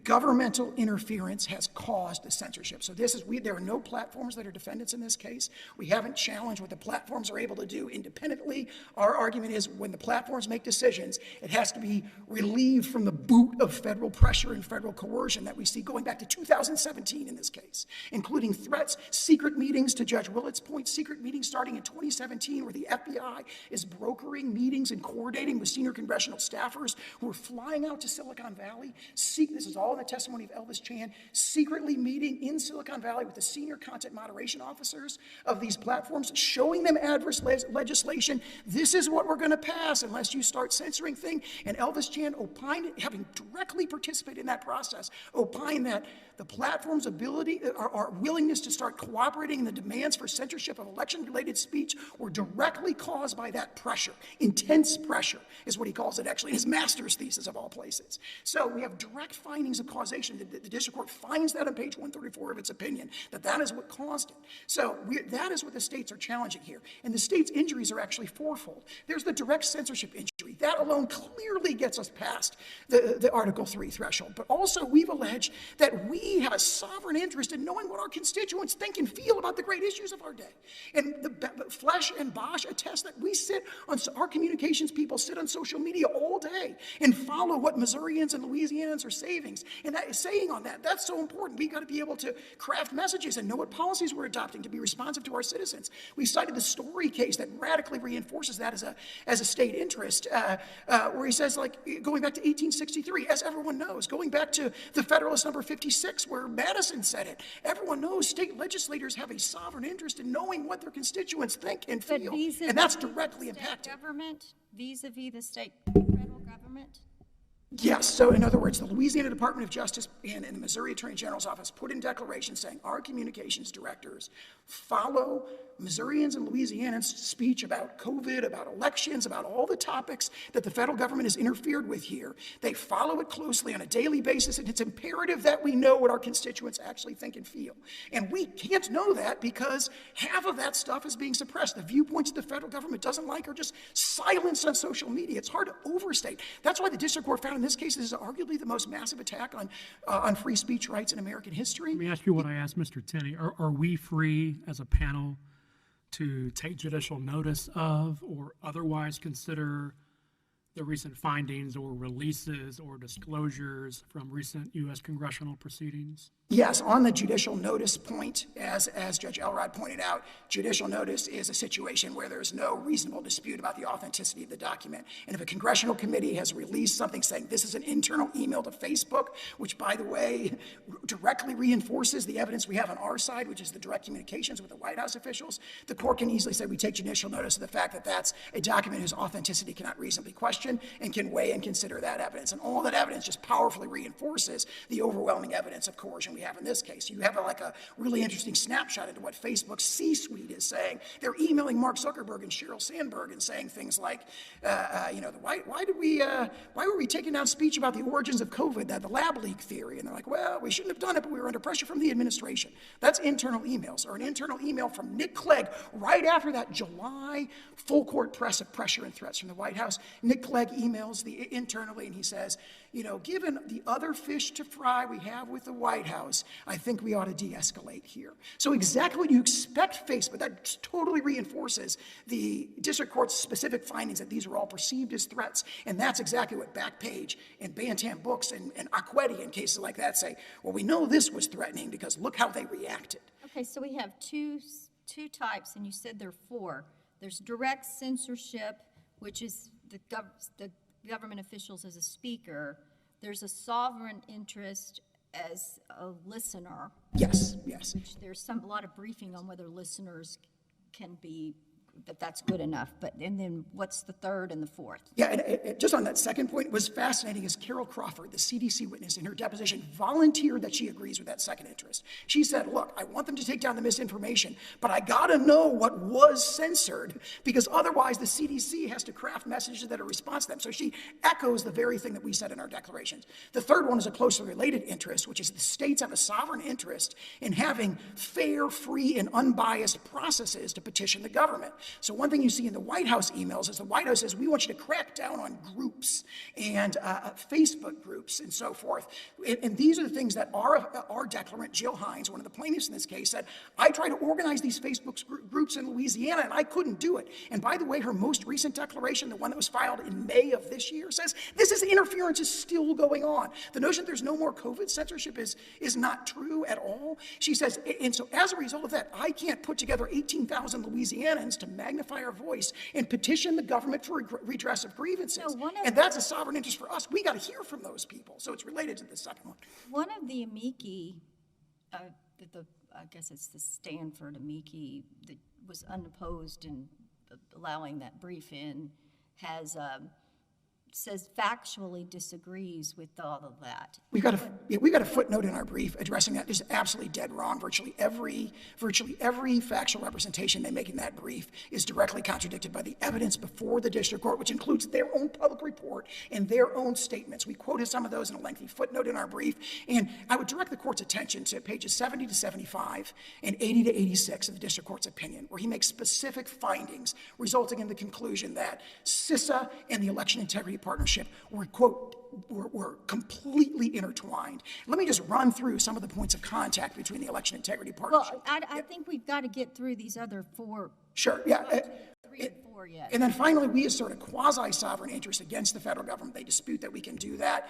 governmental interference has caused the censorship. So there are no platforms that are defendants in this case. We haven't challenged what the platforms are able to do independently. Our argument is when the platforms make decisions, it has to be relieved from the boot of federal pressure and federal coercion that we see going back to 2017 in this case, including threats, secret meetings, to Judge Willett's point, secret meetings starting in 2017 where the FBI is brokering meetings and coordinating with senior congressional staffers who are flying out to Silicon Valley. This is all in the testimony of Elvis Chan, secretly meeting in Silicon Valley with the senior content moderation officers of these platforms, showing them adverse legislation. This is what we're going to pass unless you start censoring things. And Elvis Chan opined, having directly participated in that process, opined that the platform's ability, our willingness to start cooperating in the demands for censorship of election-related speech were directly caused by that pressure. Intense pressure is what he calls it, actually, in his master's thesis of all places. So we have direct findings of causation. The district court finds that on page 134 of its opinion, that is what caused it. So that is what the states are challenging here. And the states' injuries are actually fourfold. There's the direct censorship injury. That alone clearly gets us past the Article 3 threshold. But also we've alleged that we have a sovereign interest in knowing what our constituents think and feel about the great issues of our day. And Flesch and Bosch attest that our communications people sit on social media all day and follow what Missourians and Louisianans are saying on that. That's so important. We've got to be able to craft messages and know what policies we're adopting to be responsive to our citizens. We cited the Story case that radically reinforces that as a state interest, where he says, like, going back to 1863, as everyone knows, going back to the Federalist number 56, where Madison said it, everyone knows state legislators have a sovereign interest in knowing what their constituents think and feel, and that's directly impacted. Government, vis-a-vis the state federal government? Yes. So in other words, the Louisiana Department of Justice and the Missouri Attorney General's office put in declarations saying our communications directors follow Missourians and Louisianans' speech about COVID, about elections, about all the topics that the federal government has interfered with here. They follow it closely on a daily basis, and it's imperative that we know what our constituents actually think and feel. And we can't know that because half of that stuff is being suppressed. The viewpoints that the federal government doesn't like are just silenced on social media. It's hard to overstate. That's why the district court found in this case this is arguably the most massive attack on free speech rights in American history. Let me ask you what I asked Mr. Tenney. Are we free as a panel to take judicial notice of or otherwise consider the recent findings or releases or disclosures from recent U.S. congressional proceedings? Yes, on the judicial notice point, as Judge Elrod pointed out, judicial notice is a situation where there's no reasonable dispute about the authenticity of the document. And if a congressional committee has released something saying this is an internal email to Facebook, which, by the way, directly reinforces the evidence we have on our side, which is the direct communications with the White House officials, the court can easily say we take judicial notice of the fact that that's a document whose authenticity cannot reasonably question and can weigh and consider that evidence. And all that evidence just powerfully reinforces the overwhelming evidence of coercion we have in this case. You have a really interesting snapshot into what Facebook's C-suite is saying. They're emailing Mark Zuckerberg and Sheryl Sandberg and saying things like, why were we taking down speech about the origins of COVID, the lab leak theory? And they're like, well, we shouldn't have done it, but we were under pressure from the administration. That's internal emails. Or an internal email from Nick Clegg right after that July full court press of pressure and threats from the White House. Nick Clegg emails internally and he says, given the other fish to fry we have with the White House, I think we ought to de-escalate here. So exactly what you expect Facebook, that totally reinforces the district court's specific findings that these were all perceived as threats. And that's exactly what Backpage and Bantam Books and Acquetti and cases like that say, well, we know this was threatening because look how they reacted. Okay, so we have two types, and you said there are four. There's direct censorship, which is the government officials as a speaker. There's a sovereign interest as a listener. Yes. Which there's a lot of briefing on whether listeners can be, that's good enough. And then what's the third and the fourth? Yeah, and just on that second point, was fascinating is Carol Crawford, the CDC witness in her deposition, volunteered that she agrees with that second interest. She said, look, I want them to take down the misinformation, but I gotta know what was censored because otherwise the CDC has to craft messages that are response to them. So she echoes the very thing that we said in our declarations. The third one is a closely related interest, which is the states have a sovereign interest in having fair, free, and unbiased processes to petition the government. So one thing you see in the White House emails is the White House says, we want you to crack down on groups and Facebook groups and so forth. And these are the things that our declarant, Jill Hines, one of the plaintiffs in this case, said, I tried to organize these Facebook groups in Louisiana and I couldn't do it. And by the way, her most recent declaration, the one that was filed in May of this year, says this is interference is still going on. The notion that there's no more COVID censorship is not true at all. She says, and so as a result of that, I can't put together 18,000 Louisianans to magnify our voice and petition the government for redress of grievances. No, and that's a sovereign interest for us. We got to hear from those people. So it's related to the second one. One of the amici, I guess it's the Stanford amici that was unopposed in allowing that brief in, says factually disagrees with all of that. We got a footnote in our brief addressing that. Is absolutely dead wrong. Virtually every factual representation they make in that brief is directly contradicted by the evidence before the district court, which includes their own public report and their own statements. We quoted some of those in a lengthy footnote in our brief, and I would direct the court's attention to pages 70 to 75 and 80 to 86 of the district court's opinion, where he makes specific findings resulting in the conclusion that CISA and the election integrity partnership were, quote, were completely intertwined. Let me just run through some of the points of contact between the election integrity partnership. Well, I think we've got to get through these other four. Sure, yeah. 3 and 4 yet. And then finally, we assert a quasi-sovereign interest against the federal government. They dispute that we can do that.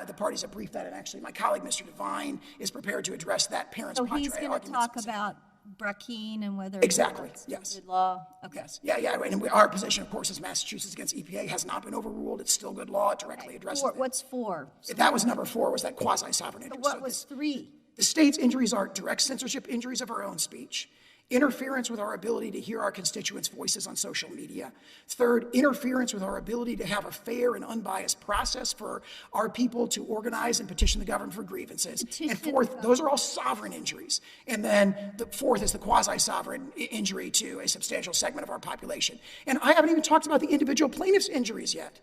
The parties have briefed that, and actually my colleague, Mr. Devine, is prepared to address that parents' So patriae he's going to arguments. talk about Brackeen and whether Exactly, it's yes. good law. Okay. Yes, yeah, and our position, of course, is Massachusetts against EPA has not been overruled. It's still good law. It directly addresses it. What's 4? So That was number 4, was that quasi-sovereign interest. what So was 3? the state's injuries are direct censorship injuries of our own speech, interference with our ability to hear our constituents' voices on social media. Third, interference with our ability to have a fair and unbiased process for our people to organize and petition the government for grievances. And fourth, those are all sovereign injuries. And then the fourth is the quasi-sovereign injury to a substantial segment of our population. And I haven't even talked about the individual plaintiffs' injuries yet.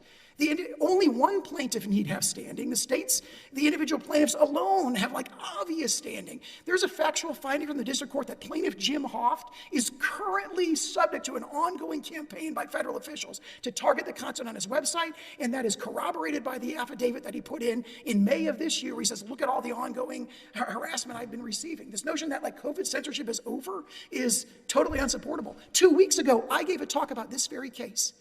Only one plaintiff need have standing. The individual plaintiffs alone have like obvious standing. There's a factual finding from the district court that plaintiff Jim Hoft is currently subject to an ongoing campaign by federal officials to target the content on his website, and that is corroborated by the affidavit that he put in May of this year, where he says, look at all the ongoing harassment I've been receiving. This notion that like COVID censorship is over is totally unsupportable. 2 weeks ago, I gave a talk about this very case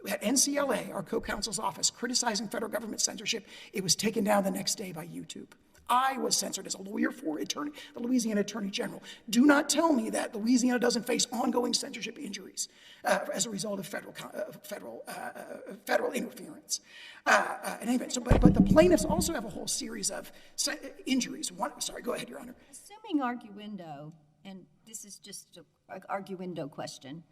at NCLA, our co-counsel's office, criticizing federal government censorship. It was taken down the next day by YouTube. I was censored as a lawyer for the Louisiana Attorney General. Do not tell me that Louisiana doesn't face ongoing censorship injuries as a result of federal interference. But the plaintiffs also have a whole series of injuries. Sorry, go ahead, Your Honor. Assuming arguendo, and this is just an arguendo question,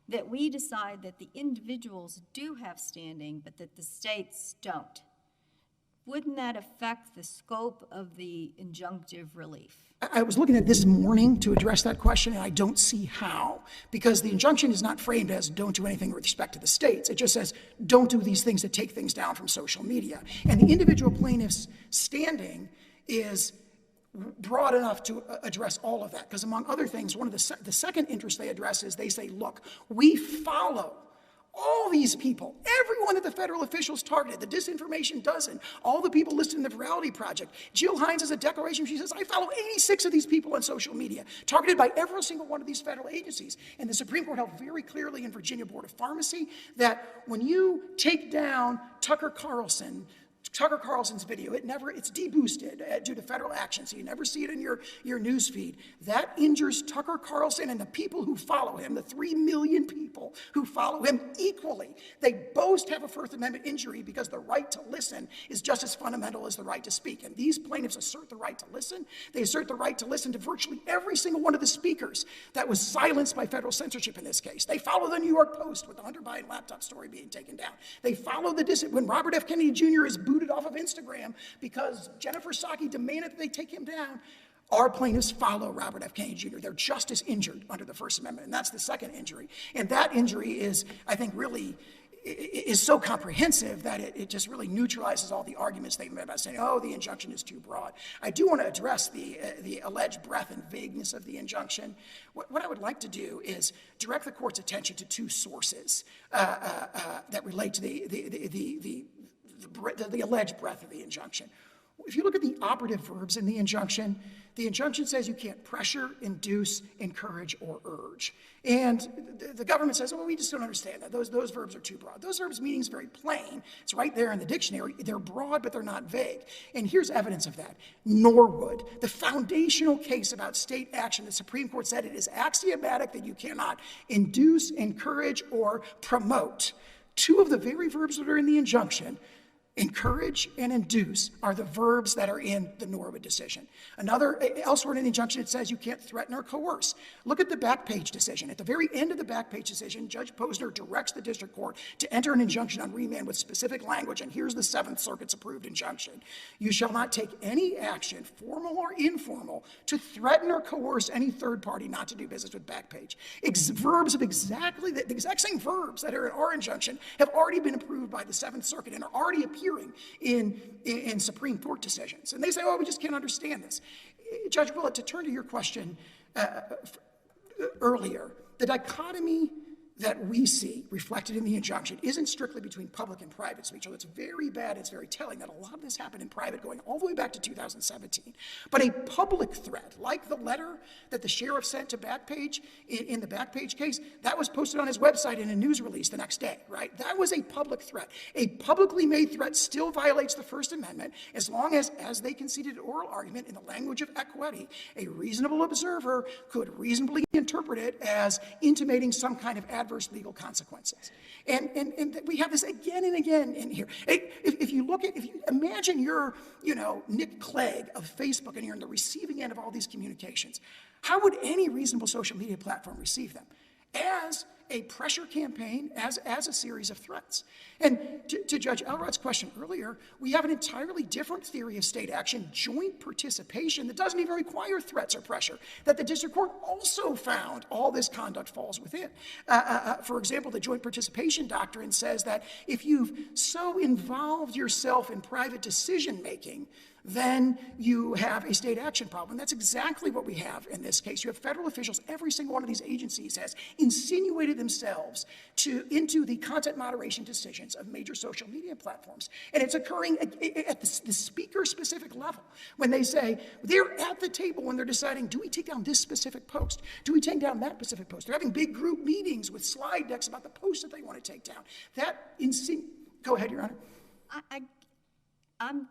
that we decide that the individuals do have standing, but that the states don't, wouldn't that affect the scope of the injunctive relief? I was looking at this morning to address that question, and I don't see how, because the injunction is not framed as don't do anything with respect to the states. It just says don't do these things that take things down from social media. And the individual plaintiff's standing is broad enough to address all of that, because among other things, one of the second interest they address is they say, look, we follow all these people, everyone that the federal officials targeted, the disinformation dozen, all the people listed in the Virality Project. Jill Hines has a declaration. She says, I follow 86 of these people on social media, targeted by every single one of these federal agencies. And the Supreme Court held very clearly in Virginia Board of Pharmacy that when you take down Tucker Carlson's video, it's deboosted due to federal action, so you never see it in your news feed. That injures Tucker Carlson and the people who follow him, the 3 million people who follow him equally. They both have a First Amendment injury because the right to listen is just as fundamental as the right to speak. And these plaintiffs assert the right to listen. They assert the right to listen to virtually every single one of the speakers that was silenced by federal censorship in this case. They follow the New York Post with the Hunter Biden laptop story being taken down. They follow when Robert F. Kennedy Jr. is booted off of Instagram because Jennifer Psaki demanded that they take him down. Our plaintiffs follow Robert F. Kennedy Jr. They're just as injured under the First Amendment, and that's the second injury. And that injury is, I think, really is so comprehensive that it just really neutralizes all the arguments they've made about saying, oh, the injunction is too broad. I do want to address the alleged breadth and vagueness of the injunction. What I would like to do is direct the court's attention to two sources that relate to the alleged breadth of the injunction. If you look at the operative verbs in the injunction says you can't pressure, induce, encourage, or urge. And the government says, well, we just don't understand that. Those verbs are too broad. Those verbs' meaning is very plain. It's right there in the dictionary. They're broad, but they're not vague. And here's evidence of that. Norwood, the foundational case about state action, the Supreme Court said it is axiomatic that you cannot induce, encourage, or promote. Two of the very verbs that are in the injunction, encourage and induce, are the verbs that are in the Norwood decision. Elsewhere in the injunction, it says you can't threaten or coerce. Look at the Backpage decision. At the very end of the Backpage decision, Judge Posner directs the district court to enter an injunction on remand with specific language, and here's the Seventh Circuit's approved injunction. You shall not take any action, formal or informal, to threaten or coerce any third party not to do business with Backpage. Verbs of exactly the exact same verbs that are in our injunction have already been approved by the Seventh Circuit and are already appearing in Supreme Court decisions. And they say, oh, we just can't understand this. Judge Willett, to turn to your question earlier, the dichotomy that we see reflected in the injunction isn't strictly between public and private speech, although it's very bad, it's very telling that a lot of this happened in private going all the way back to 2017. But a public threat, like the letter that the sheriff sent to Backpage in the Backpage case, that was posted on his website in a news release the next day, right? That was a public threat. A publicly made threat still violates the First Amendment as long as they conceded oral argument in the language of equity, a reasonable observer could reasonably interpret it as intimating some kind of adverse legal consequences. And we have this again and again in here. If you imagine you're, Nick Clegg of Facebook and you're on the receiving end of all these communications, how would any reasonable social media platform receive them? As a pressure campaign, as a series of threats. And to Judge Elrod's question earlier, we have an entirely different theory of state action, joint participation, that doesn't even require threats or pressure, that the district court also found all this conduct falls within. For example, the joint participation doctrine says that if you've so involved yourself in private decision-making, then you have a state action problem. That's exactly what we have in this case. You have federal officials, every single one of these agencies has insinuated themselves into the content moderation decisions of major social media platforms. And it's occurring at the speaker-specific level when they say, they're at the table when they're deciding, do we take down this specific post? Do we take down that specific post? They're having big group meetings with slide decks about the posts that they want to take down. Go ahead, Your Honor. I'm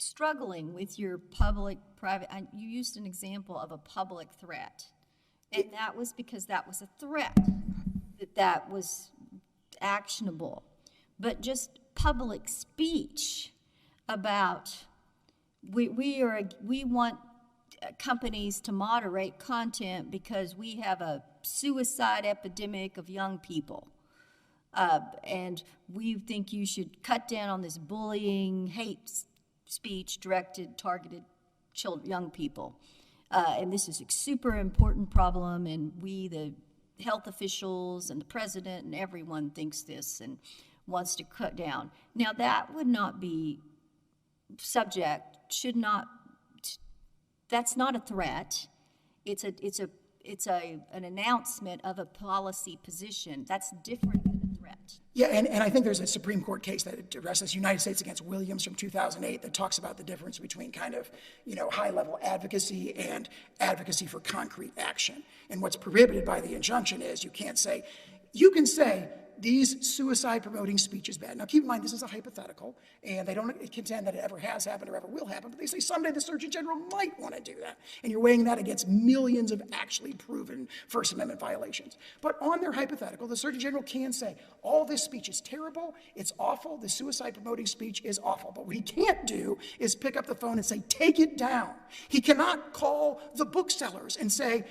struggling with your public-private, you used an example of a public threat, and that was because that was a threat, that was actionable. But just public speech about, we want companies to moderate content because we have a suicide epidemic of young people. And we think you should cut down on this bullying, hate speech targeted young people. And this is a super important problem, and we, the health officials and the president and everyone thinks this and wants to cut down. Now that would not be that's not a threat. It's an announcement of a policy position. That's different than a threat. Yeah, and I think there's a Supreme Court case that addresses United States against Williams from 2008 that talks about the difference between kind of, high-level advocacy and advocacy for concrete action. And what's prohibited by the injunction is you can say, these suicide-promoting speech is bad. Now, keep in mind, this is a hypothetical, and they don't contend that it ever has happened or ever will happen, but they say someday the Surgeon General might want to do that. And you're weighing that against millions of actually proven First Amendment violations. But on their hypothetical, the Surgeon General can say, all this speech is terrible, it's awful, the suicide-promoting speech is awful. But what he can't do is pick up the phone and say, take it down. He cannot call the booksellers and say,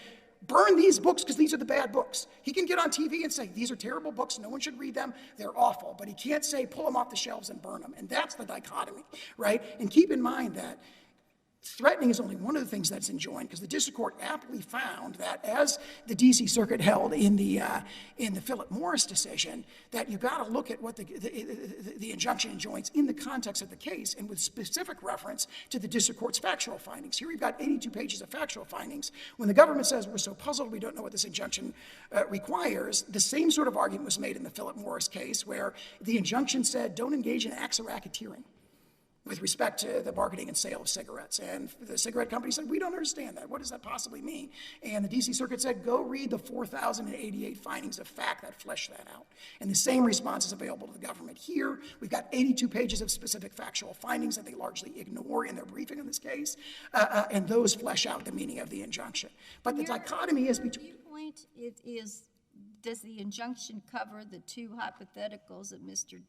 burn these books because these are the bad books. He can get on TV and say, these are terrible books, no one should read them, they're awful. But he can't say, pull them off the shelves and burn them. And that's the dichotomy, right? And keep in mind that threatening is only one of the things that's enjoined, because the district court aptly found that, as the D.C. Circuit held in the Philip Morris decision, that you've got to look at what the injunction enjoins in the context of the case and with specific reference to the district court's factual findings. Here we've got 82 pages of factual findings. When the government says we're so puzzled we don't know what this injunction requires, the same sort of argument was made in the Philip Morris case, where the injunction said don't engage in acts of racketeering with respect to the marketing and sale of cigarettes. And the cigarette company said, we don't understand that. What does that possibly mean? And the D.C. Circuit said, go read the 4,088 findings of fact that flesh that out. And the same response is available to the government here. We've got 82 pages of specific factual findings that they largely ignore in their briefing in this case, and those flesh out the meaning of the injunction. But the dichotomy is between... Viewpoint, does the injunction cover the two hypotheticals that Mr.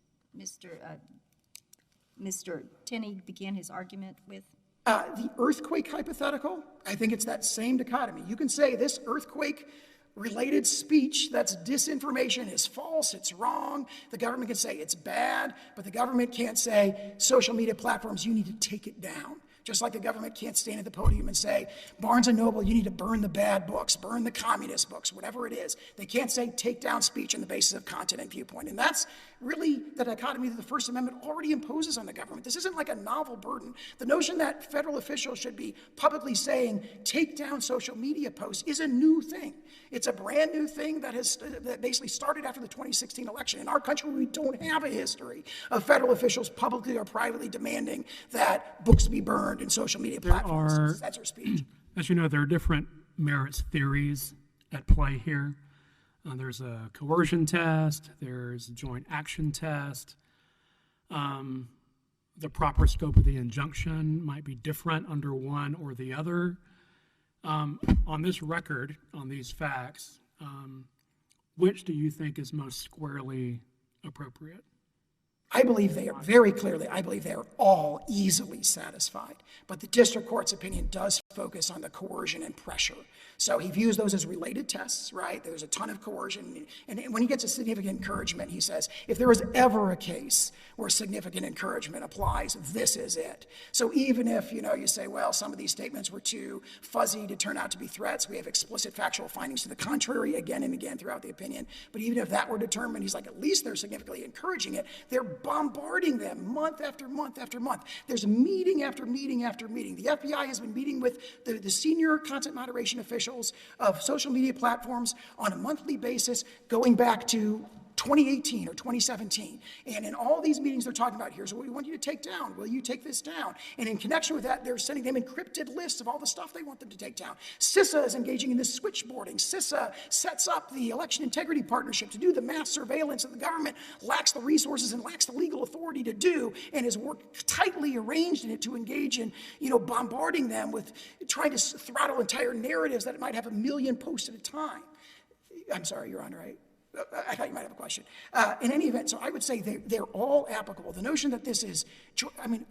Tenney began his argument with? The earthquake hypothetical, I think it's that same dichotomy. You can say this earthquake-related speech that's disinformation is false, it's wrong. The government can say it's bad, but the government can't say, social media platforms, you need to take it down. Just like the government can't stand at the podium and say, Barnes & Noble, you need to burn the bad books, burn the communist books, whatever it is. They can't say take down speech on the basis of content and viewpoint. And that's really the dichotomy that the First Amendment already imposes on the government. This isn't like a novel burden. The notion that federal officials should be publicly saying take down social media posts is a new thing. It's a brand new thing that basically started after the 2016 election. In our country, we don't have a history of federal officials publicly or privately demanding that books be burned in social media platforms. Censor speech. As you know, there are different merits theories at play here. There's a coercion test, there's a joint action test. The proper scope of the injunction might be different under one or the other. On this record, on these facts, which do you think is most squarely appropriate? I believe they are very clearly, I believe they are all easily satisfied. But the district court's opinion does focus on the coercion and pressure. So he views those as related tests, right? There's a ton of coercion. And when he gets a significant encouragement, he says, if there was ever a case where significant encouragement applies, this is it. So even if, you say, well, some of these statements were too fuzzy to turn out to be threats, we have explicit factual findings to the contrary again and again throughout the opinion. But even if that were determined, he's like, at least they're significantly encouraging it. They're bombarding them month after month after month. There's meeting after meeting after meeting. The FBI has been meeting with the senior content moderation officials of social media platforms on a monthly basis going back to 2018 or 2017. And in all these meetings, they're talking about, here's what we want you to take down. Will you take this down? And in connection with that, they're sending them encrypted lists of all the stuff they want them to take down. CISA is engaging in this switchboarding. CISA sets up the Election Integrity Partnership to do the mass surveillance that the government lacks the resources and lacks the legal authority to do, and has worked tightly arranged in it to engage in, bombarding them with trying to throttle entire narratives that it might have 1 million posts at a time. I'm sorry, Your Honor, I thought you might have a question. In any event, so I would say they're all applicable. The notion that this is,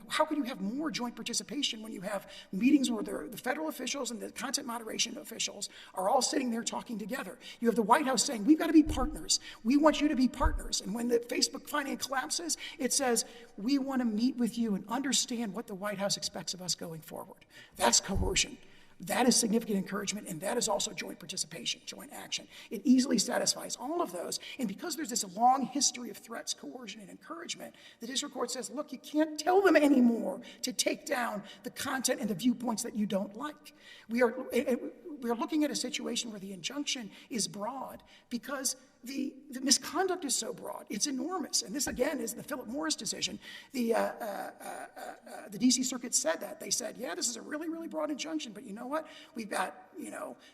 how can you have more joint participation when you have meetings where the federal officials and the content moderation officials are all sitting there talking together? You have the White House saying, we've got to be partners. We want you to be partners. And when the Facebook funding collapses, it says, we want to meet with you and understand what the White House expects of us going forward. That's coercion. That is significant encouragement, and that is also joint participation, joint action. It easily satisfies all of those, and because there's this long history of threats, coercion, and encouragement, the district court says, look, you can't tell them anymore to take down the content and the viewpoints that you don't like. We are looking at a situation where the injunction is broad because the misconduct is so broad. It's enormous. And this, again, is the Philip Morris decision. The D.C. Circuit said that. They said, yeah, this is a really, really broad injunction, but you know what? We've got,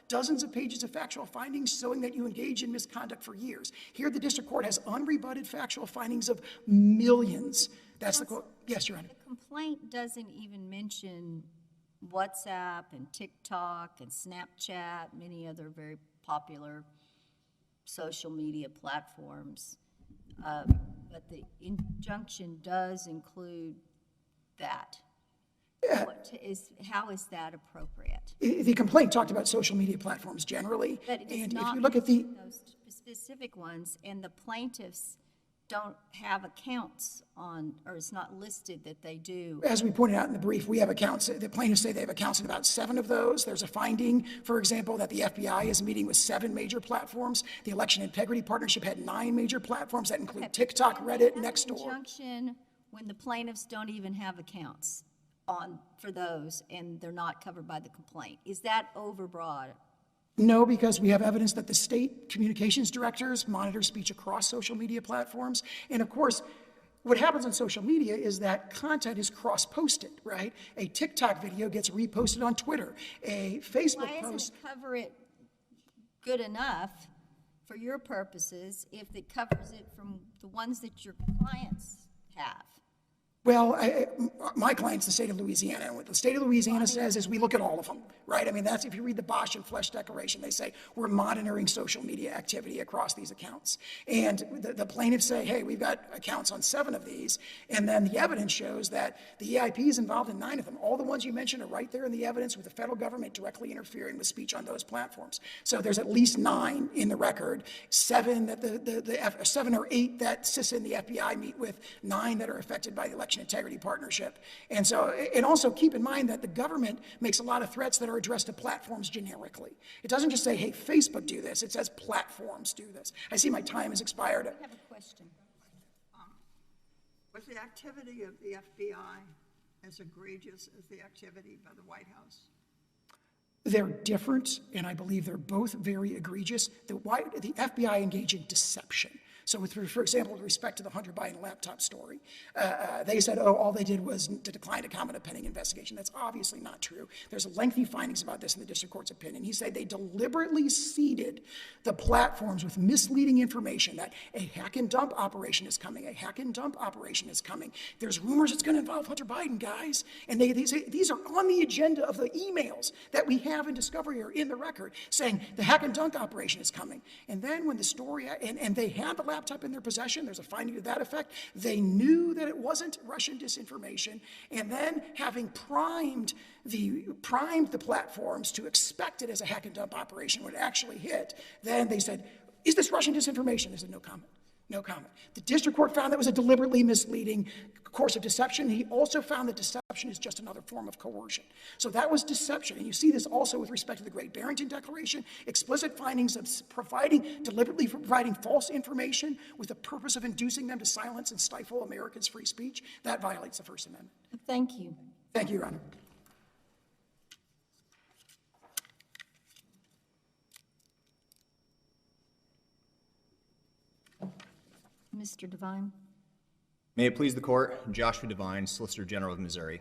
dozens of pages of factual findings showing that you engage in misconduct for years. Here, the district court has unrebutted factual findings of millions. That's the quote. Yes, Your Honor. The complaint doesn't even mention WhatsApp and TikTok and Snapchat, many other very popular social media platforms. But the injunction does include that. How is that appropriate? The complaint talked about social media platforms generally. But it does and not if you look at the those specific ones, and the plaintiffs don't have accounts on, or it's not listed that they do. As we pointed out in the brief, we have accounts. The plaintiffs say they have accounts in about 7 of those. There's a finding, for example, that the FBI is meeting with 7 major platforms. The Election Integrity Partnership had 9 major platforms that include TikTok, Reddit, Nextdoor. Injunction when the plaintiffs don't even have accounts for those, and they're not covered by the complaint. Is that overbroad? No, because we have evidence that the state communications directors monitor speech across social media platforms. And of course, what happens on social media is that content is cross-posted, right? A TikTok video gets reposted on Twitter. A Facebook Why post. doesn't it cover it good enough for your purposes if it covers it from the ones that your clients have? Well, my client's the state of Louisiana, and what the state of Louisiana says is we look at all of them, right? I mean, that's, if you read the Bosch and Flesch Declaration, they say we're monitoring social media activity across these accounts. And the plaintiffs say, hey, we've got accounts on 7 of these, and then the evidence shows that the EIP is involved in 9 of them. All the ones you mentioned are right there in the evidence with the federal government directly interfering with speech on those platforms. So there's at least 9 in the record, 7 that 7 or 8 that CISA and the FBI meet with, 9 that are affected by the Election Integrity Partnership. And so, and also keep in mind that the government makes a lot of threats that are addressed to platforms generically. It doesn't just say, hey, Facebook do this. It says platforms do this. I see my time has expired. I have a question. Was the activity of the FBI as egregious as the activity by the White House? They're different, and I believe they're both very egregious. The FBI engage in deception. So for example, with respect to the Hunter Biden laptop story, they said, oh, all they did was to decline to comment a pending investigation. That's obviously not true. There's lengthy findings about this in the district court's opinion. He said they deliberately seeded the platforms with misleading information that a hack and dump operation is coming, a hack and dump operation is coming. There's rumors it's going to involve Hunter Biden, guys. And these are on the agenda of the emails that we have in discovery or in the record saying the hack and dump operation is coming. And then when the story, and they had the laptop in their possession, there's a finding to that effect, they knew that it wasn't Russian disinformation, and then having primed the platforms to expect it as a hack and dump operation when it actually hit, then they said, is this Russian disinformation? They said, no comment. No comment. The district court found that was a deliberately misleading course of deception. He also found that deception is just another form of coercion. So that was deception. And you see this also with respect to the Great Barrington Declaration, explicit findings of deliberately providing false information with the purpose of inducing them to silence and stifle Americans' free speech. That violates the First Amendment. Thank you. Thank you, Your Honor. Mr. Devine. May it please the court, Joshua Devine, Solicitor General of Missouri.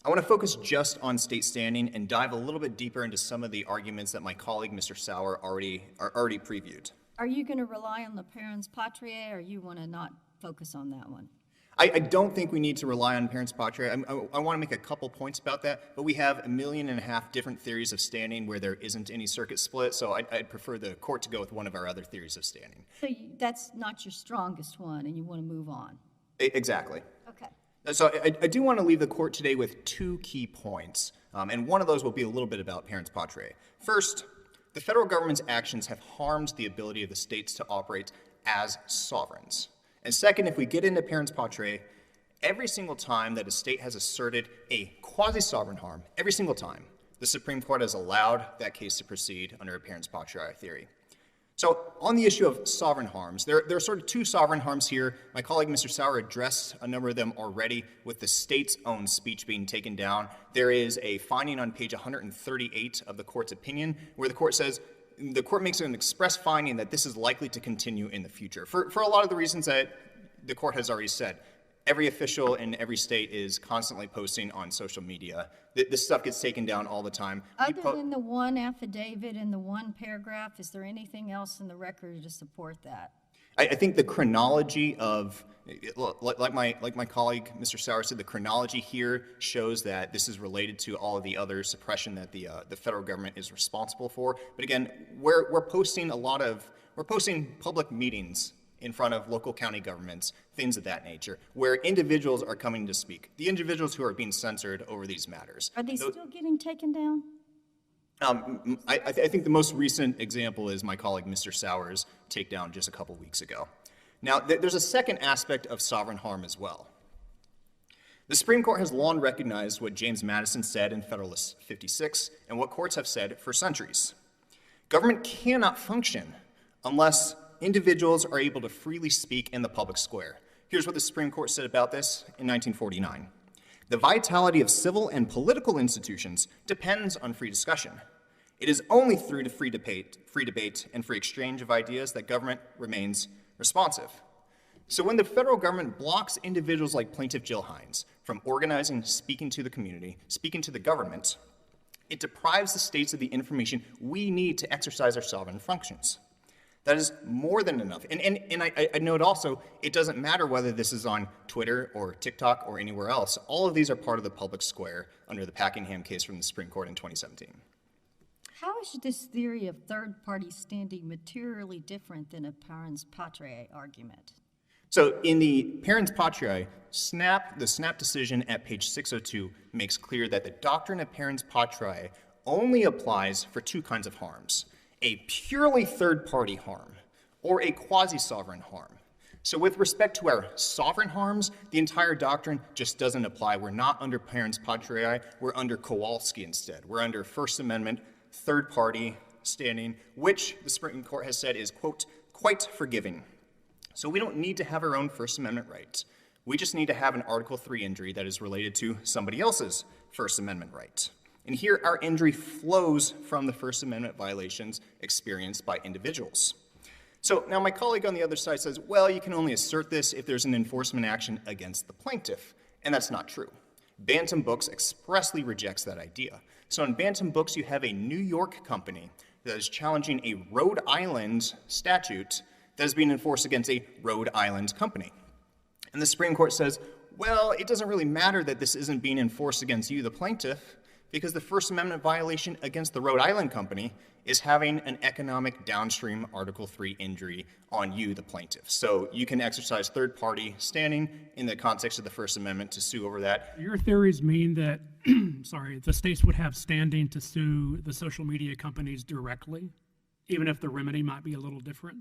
I want to focus just on state standing and dive a little bit deeper into some of the arguments that my colleague, Mr. Sauer, already previewed. Are you going to rely on the parens patriae, or you want to not focus on that one? I don't think we need to rely on parens patriae. I want to make a couple points about that, but we have 1.5 million different theories of standing where there isn't any circuit split, so I'd prefer the court to go with one of our other theories of standing. So that's not your strongest one, and you want to move on? Exactly. Okay. So I do want to leave the court today with 2 key points, and one of those will be a little bit about parens patriae. First, the federal government's actions have harmed the ability of the states to operate as sovereigns. And second, if we get into parens patriae, every single time that a state has asserted a quasi-sovereign harm, every single time, the Supreme Court has allowed that case to proceed under a parens patriae theory. So on the issue of sovereign harms, there are sort of 2 sovereign harms here. My colleague, Mr. Sauer, addressed a number of them already with the state's own speech being taken down. There is a finding on page 138 of the court's opinion where the court says, the court makes an express finding that this is likely to continue in the future for a lot of the reasons that the court has already said. Every official in every state is constantly posting on social media. This stuff gets taken down all the time. Other than the one affidavit and the one paragraph, is there anything else in the record to support that? I think the chronology of, like my colleague, Mr. Sauer, said, the chronology here shows that this is related to all of the other suppression that the federal government is responsible for. But again, we're posting public meetings in front of local county governments, things of that nature, where individuals are coming to speak. The individuals who are being censored over these matters. Are they still getting taken down? I think the most recent example is my colleague Mr. Sauer's takedown just a couple weeks ago. Now, there's a second aspect of sovereign harm as well. The Supreme Court has long recognized what James Madison said in Federalist 56 and what courts have said for centuries. Government cannot function unless individuals are able to freely speak in the public square. Here's what the Supreme Court said about this in 1949. The vitality of civil and political institutions depends on free discussion. It is only through the free debate and free exchange of ideas that government remains responsive. So when the federal government blocks individuals like Plaintiff Jill Hines from organizing, speaking to the community, speaking to the government, it deprives the states of the information we need to exercise our sovereign functions. That is more than enough. And I note also, it doesn't matter whether this is on Twitter or TikTok or anywhere else. All of these are part of the public square under the Packingham case from the Supreme Court in 2017. How is this theory of third-party standing materially different than a parens patriae argument? So in the parens patriae, the SNAP decision at page 602 makes clear that the doctrine of parens patriae only applies for 2 kinds of harms: a purely third-party harm or a quasi-sovereign harm. So with respect to our sovereign harms, the entire doctrine just doesn't apply. We're not under parens patriae, we're under Kowalski instead. We're under First Amendment third-party standing, which the Supreme Court has said is, quote, quite forgiving. So we don't need to have our own First Amendment rights. We just need to have an Article III injury that is related to somebody else's First Amendment right. And here our injury flows from the First Amendment violations experienced by individuals. So now my colleague on the other side says, well, you can only assert this if there's an enforcement action against the plaintiff, and that's not true. Bantam Books expressly rejects that idea. So in Bantam Books, you have a New York company that is challenging a Rhode Island statute that is being enforced against a Rhode Island company. And the Supreme Court says, well, it doesn't really matter that this isn't being enforced against you, the plaintiff, because the First Amendment violation against the Rhode Island company is having an economic downstream Article III injury on you, the plaintiff. So you can exercise third-party standing in the context of the First Amendment to sue over that. Your theories mean that, the states would have standing to sue the social media companies directly, even if the remedy might be a little different?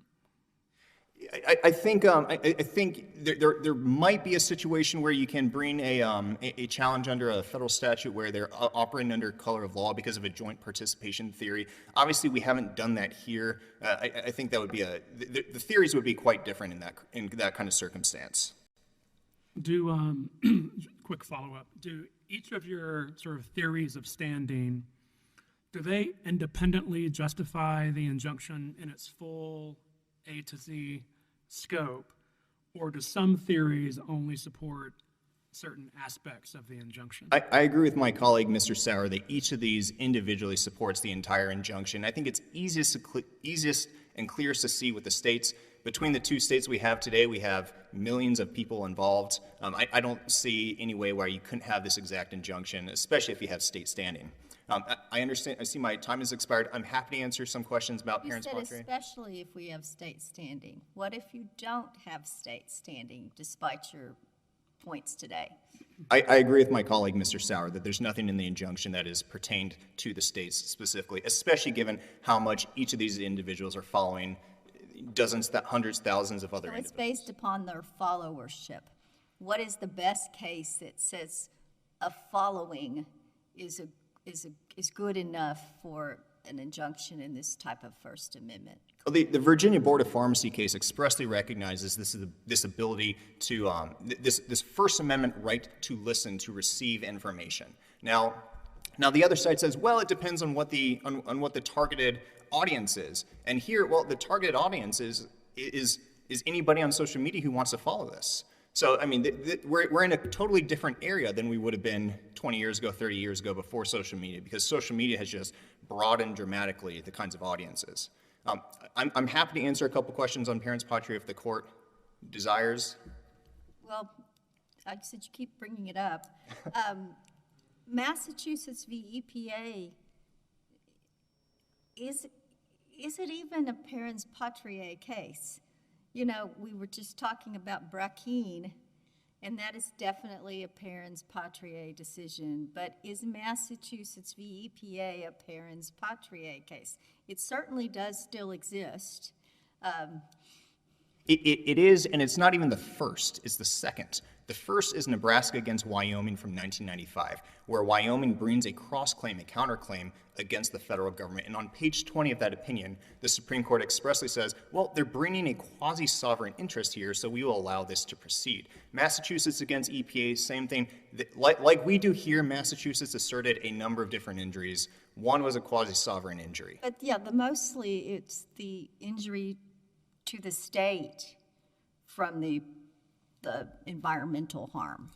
I think there might be a situation where you can bring a challenge under a federal statute where they're operating under color of law because of a joint participation theory. Obviously, we haven't done that here. I think that would be the theories would be quite different in that kind of circumstance. Quick follow-up, do each of your sort of theories of standing, do they independently justify the injunction in its full A to Z scope, or do some theories only support certain aspects of the injunction? I agree with my colleague, Mr. Sauer, that each of these individually supports the entire injunction. I think it's easiest and clearest to see with the states. Between the two states we have today, we have millions of people involved. I don't see any way where you couldn't have this exact injunction, especially if you have state standing. I understand. I see my time has expired. I'm happy to answer some questions about parents' You said patriae. especially if we have state standing. What if you don't have state standing, despite your points today? I agree with my colleague, Mr. Sauer, that there's nothing in the injunction that is pertained to the states specifically, especially given how much each of these individuals are following dozens, hundreds, thousands of other So it's individuals. based upon their followership. What is the best case that says a following is good enough for an injunction in this type of First Amendment? Well, the Virginia Board of Pharmacy case expressly recognizes this ability to this First Amendment right to listen, to receive information. Now the other side says, well, it depends on what the targeted audience is. And here, well, the targeted audience is anybody on social media who wants to follow this. So, I mean, we're in a totally different area than we would have been 20 years ago, 30 years ago before social media, because social media has just broadened dramatically the kinds of audiences. I'm happy to answer a couple questions on parents' patriae if the court desires. Well, I said you keep bringing it up. Massachusetts v. EPA, is it even a parents' patriae case? You know, we were just talking about Brackeen, and that is definitely a parents' patriae decision. But is Massachusetts v. EPA a parents' patriae case? It certainly does still exist. It is, and it's not even the first, it's the second. The first is Nebraska against Wyoming from 1995, where Wyoming brings a cross-claim, a counterclaim against the federal government. And on page 20 of that opinion, the Supreme Court expressly says, well, they're bringing a quasi-sovereign interest here, so we will allow this to proceed. Massachusetts against EPA, same thing. Like we do here, Massachusetts asserted a number of different injuries. One was a quasi-sovereign injury. But yeah, mostly it's the injury to the state from the environmental harm.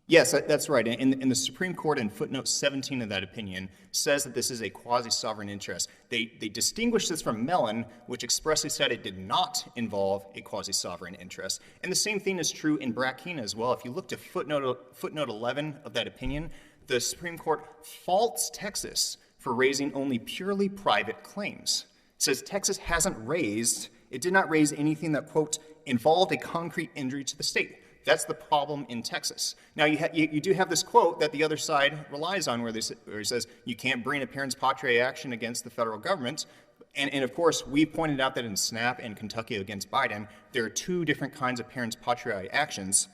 Yes, that's right. And the Supreme Court in footnote 17 of that opinion says that this is a quasi-sovereign interest. They distinguished this from Mellon, which expressly said it did not involve a quasi-sovereign interest. And the same thing is true in Brackeen as well. If you look to footnote 11 of that opinion, the Supreme Court faults Texas for raising only purely private claims. It says Texas it did not raise anything that, quote, involved a concrete injury to the state. That's the problem in Texas. Now, you do have this quote that the other side relies on where it says you can't bring a parents' patriae action against the federal government. And of course, we pointed out that in Snap and Kentucky against Biden, there are two different kinds of parents' patriae actions.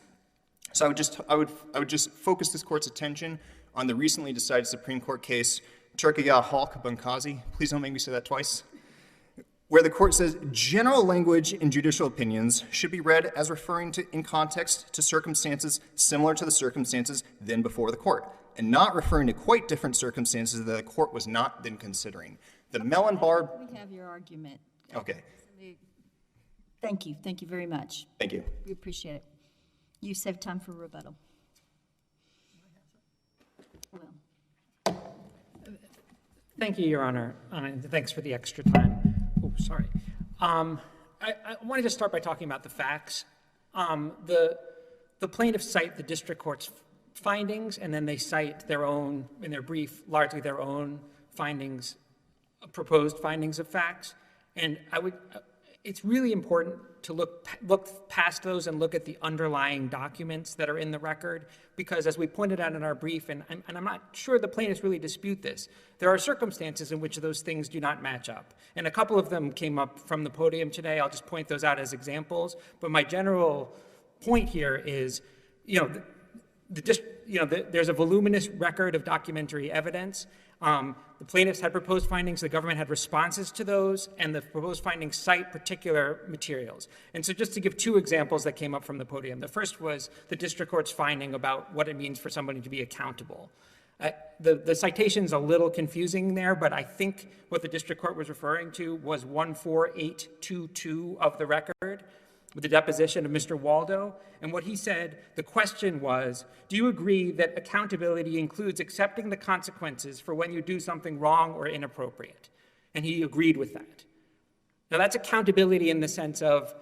So I would just focus this court's attention on the recently decided Supreme Court case, Turkaya Halk Bunkazi. Please don't make me say that twice. Where the court says general language in judicial opinions should be read as referring to, in context, to circumstances similar to the circumstances then before the court, and not referring to quite different circumstances that the court was not then considering. The Mellon bar. We have your argument. Okay. Thank you. Thank you very much. Thank you. We appreciate it. You saved time for rebuttal. Well, Thank you, Your Honor, and thanks for the extra time. Oh, sorry. I want to just start by talking about the facts. The plaintiffs cite the district court's findings, and then they cite their own, in their brief, largely their own findings, proposed findings of facts. And it's really important to look past those and look at the underlying documents that are in the record, because as we pointed out in our brief, and I'm not sure the plaintiffs really dispute this, there are circumstances in which those things do not match up. And a couple of them came up from the podium today. I'll just point those out as examples. But my general point here is, there's a voluminous record of documentary evidence. The plaintiffs had proposed findings, the government had responses to those, and the proposed findings cite particular materials. And so just to give two examples that came up from the podium. The first was the district court's finding about what it means for somebody to be accountable. The citation's a little confusing there, but I think what the district court was referring to was 14822 of the record, with the deposition of Mr. Waldo. And what he said, the question was, do you agree that accountability includes accepting the consequences for when you do something wrong or inappropriate? And he agreed with that. Now that's accountability in the sense of,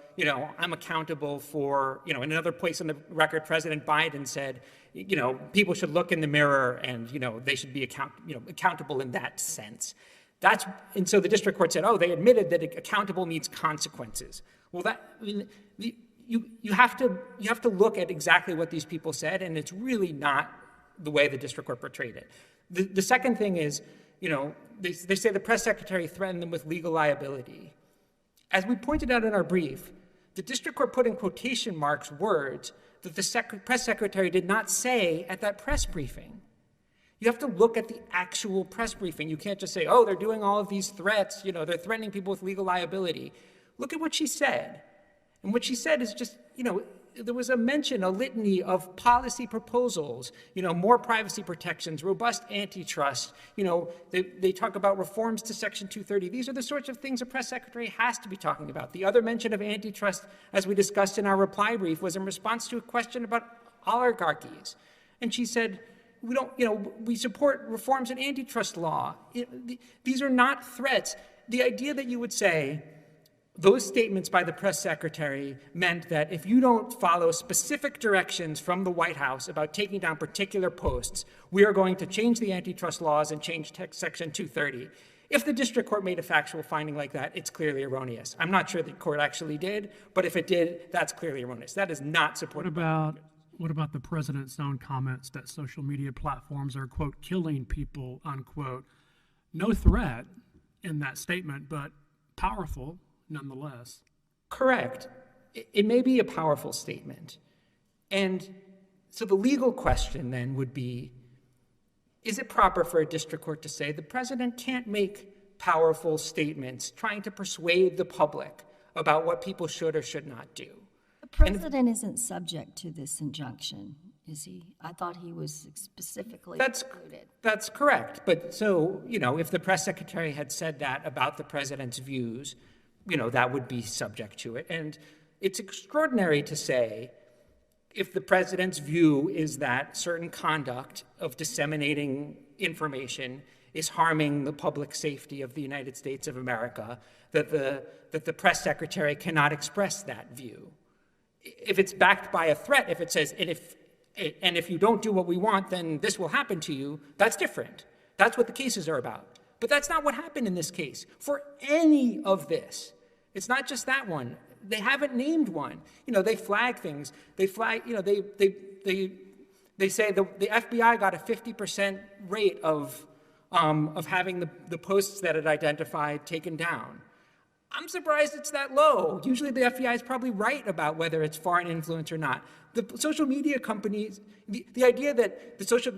I'm accountable for, in another place in the record, President Biden said, people should look in the mirror and, they should be accountable in that sense. And so the district court said, they admitted that accountable means consequences. Well, you have to look at exactly what these people said, and it's really not the way the district court portrayed it. The second thing is, they say the press secretary threatened them with legal liability. As we pointed out in our brief, the district court put in quotation marks words that the press secretary did not say at that press briefing. You have to look at the actual press briefing. You can't just say, they're doing all of these threats, they're threatening people with legal liability. Look at what she said. And what she said is just, there was a litany of policy proposals, more privacy protections, robust antitrust. They talk about reforms to Section 230. These are the sorts of things a press secretary has to be talking about. The other mention of antitrust, as we discussed in our reply brief, was in response to a question about oligarchies. And she said, we support reforms in antitrust law. These are not threats. The idea that you would say, those statements by the press secretary meant that if you don't follow specific directions from the White House about taking down particular posts, we are going to change the antitrust laws and change Section 230. If the district court made a factual finding like that, it's clearly erroneous. I'm not sure the court actually did, but if it did, that's clearly erroneous. That is not supported. What about the president's own comments that social media platforms are, quote, killing people, unquote? No threat in that statement, but powerful nonetheless. Correct. It may be a powerful statement. And so the legal question then would be, is it proper for a district court to say the president can't make powerful statements trying to persuade the public about what people should or should not do? the president isn't subject to this injunction, is he? I thought he was specifically excluded. That's correct. But so, if the press secretary had said that about the president's views, that would be subject to it. And it's extraordinary to say if the president's view is that certain conduct of disseminating information is harming the public safety of the United States of America, that the press secretary cannot express that view. If it's backed by a threat, if it says, and if you don't do what we want, then this will happen to you, that's different. That's what the cases are about. But that's not what happened in this case. For any of this, it's not just that one. They haven't named one. They flag things. They flag, they say the FBI got a 50% rate of having the posts that it identified taken down. I'm surprised it's that low. Usually the FBI is probably right about whether it's foreign influence or not. The social media companies, the idea that the social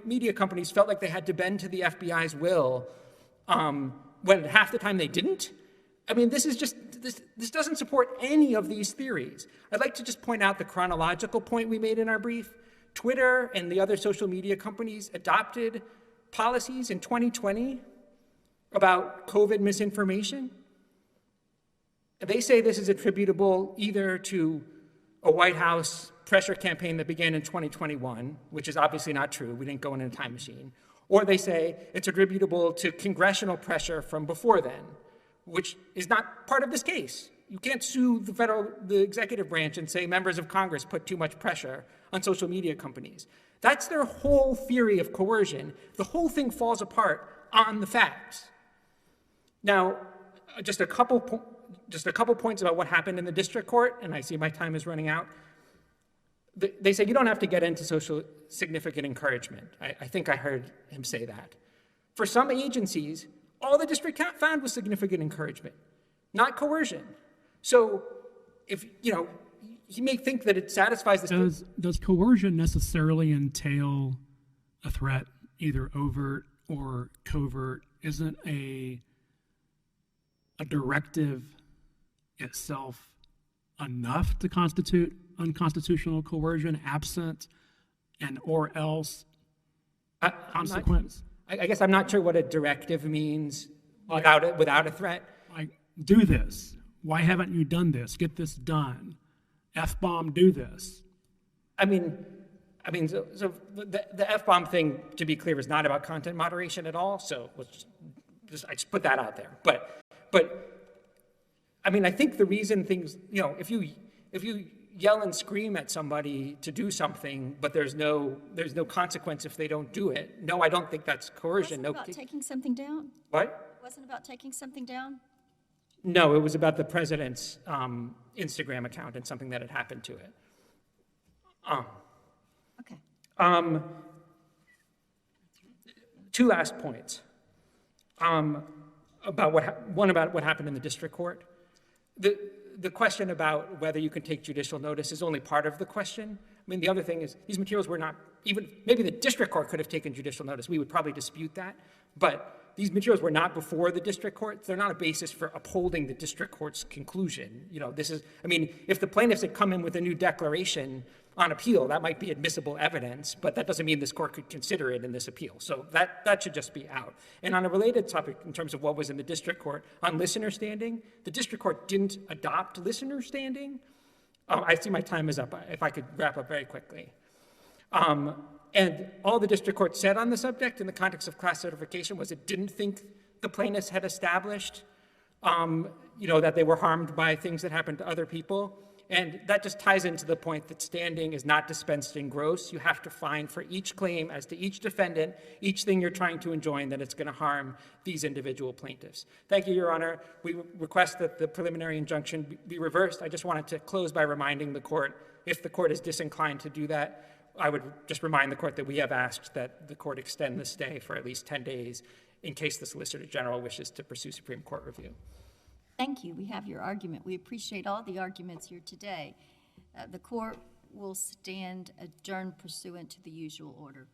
media companies felt like they had to bend to the FBI's will when half the time they didn't, this doesn't support any of these theories. I'd like to just point out the chronological point we made in our brief. Twitter and the other social media companies adopted policies in 2020 about COVID misinformation. They say this is attributable either to a White House pressure campaign that began in 2021, which is obviously not true. We didn't go in a time machine. Or they say it's attributable to congressional pressure from before then, which is not part of this case. You can't sue the executive branch and say members of Congress put too much pressure on social media companies. That's their whole theory of coercion. The whole thing falls apart on the facts. Now, just a couple points about what happened in the district court, and I see my time is running out. They say you don't have to get into social significant encouragement. I think I heard him say that. For some agencies, all the district found was significant encouragement, not coercion. So if, he may think that it satisfies this. Does coercion necessarily entail a threat, either overt or covert? Isn't a directive itself enough to constitute unconstitutional coercion absent an or else consequence? I guess I'm not sure what a directive means without a threat. Like, do this. Why haven't you done this? Get this done. F-bomb, do this. So the F-bomb thing, to be clear, is not about content moderation at all. So I just put that out there. But I think the reason things, if you yell and scream at somebody to do something, but there's no consequence if they don't do it. No, I don't think that's coercion. Wasn't it about taking something down? What? Wasn't it about taking something down? No, it was about the president's Instagram account and something that had happened to it. Okay. Two last points. About what happened in the district court. The question about whether you can take judicial notice is only part of the question. The other thing is these materials were not even, maybe the district court could have taken judicial notice. We would probably dispute that. But these materials were not before the district court. They're not a basis for upholding the district court's conclusion. If the plaintiffs had come in with a new declaration on appeal, that might be admissible evidence, but that doesn't mean this court could consider it in this appeal. So that should just be out. And on a related topic, in terms of what was in the district court, on listener standing, the district court didn't adopt listener standing. I see my time is up. If I could wrap up very quickly. And all the district court said on the subject in the context of class certification was it didn't think the plaintiffs had established, that they were harmed by things that happened to other people. And that just ties into the point that standing is not dispensed in gross. You have to find for each claim as to each defendant, each thing you're trying to enjoin that it's going to harm these individual plaintiffs. Thank you, Your Honor. We request that the preliminary injunction be reversed. I just wanted to close by reminding the court, if the court is disinclined to do that, I would just remind the court that we have asked that the court extend the stay for at least 10 days in case the Solicitor General wishes to pursue Supreme Court review. Thank you. We have your argument. We appreciate all the arguments here today. The court will stand adjourned pursuant to the usual order.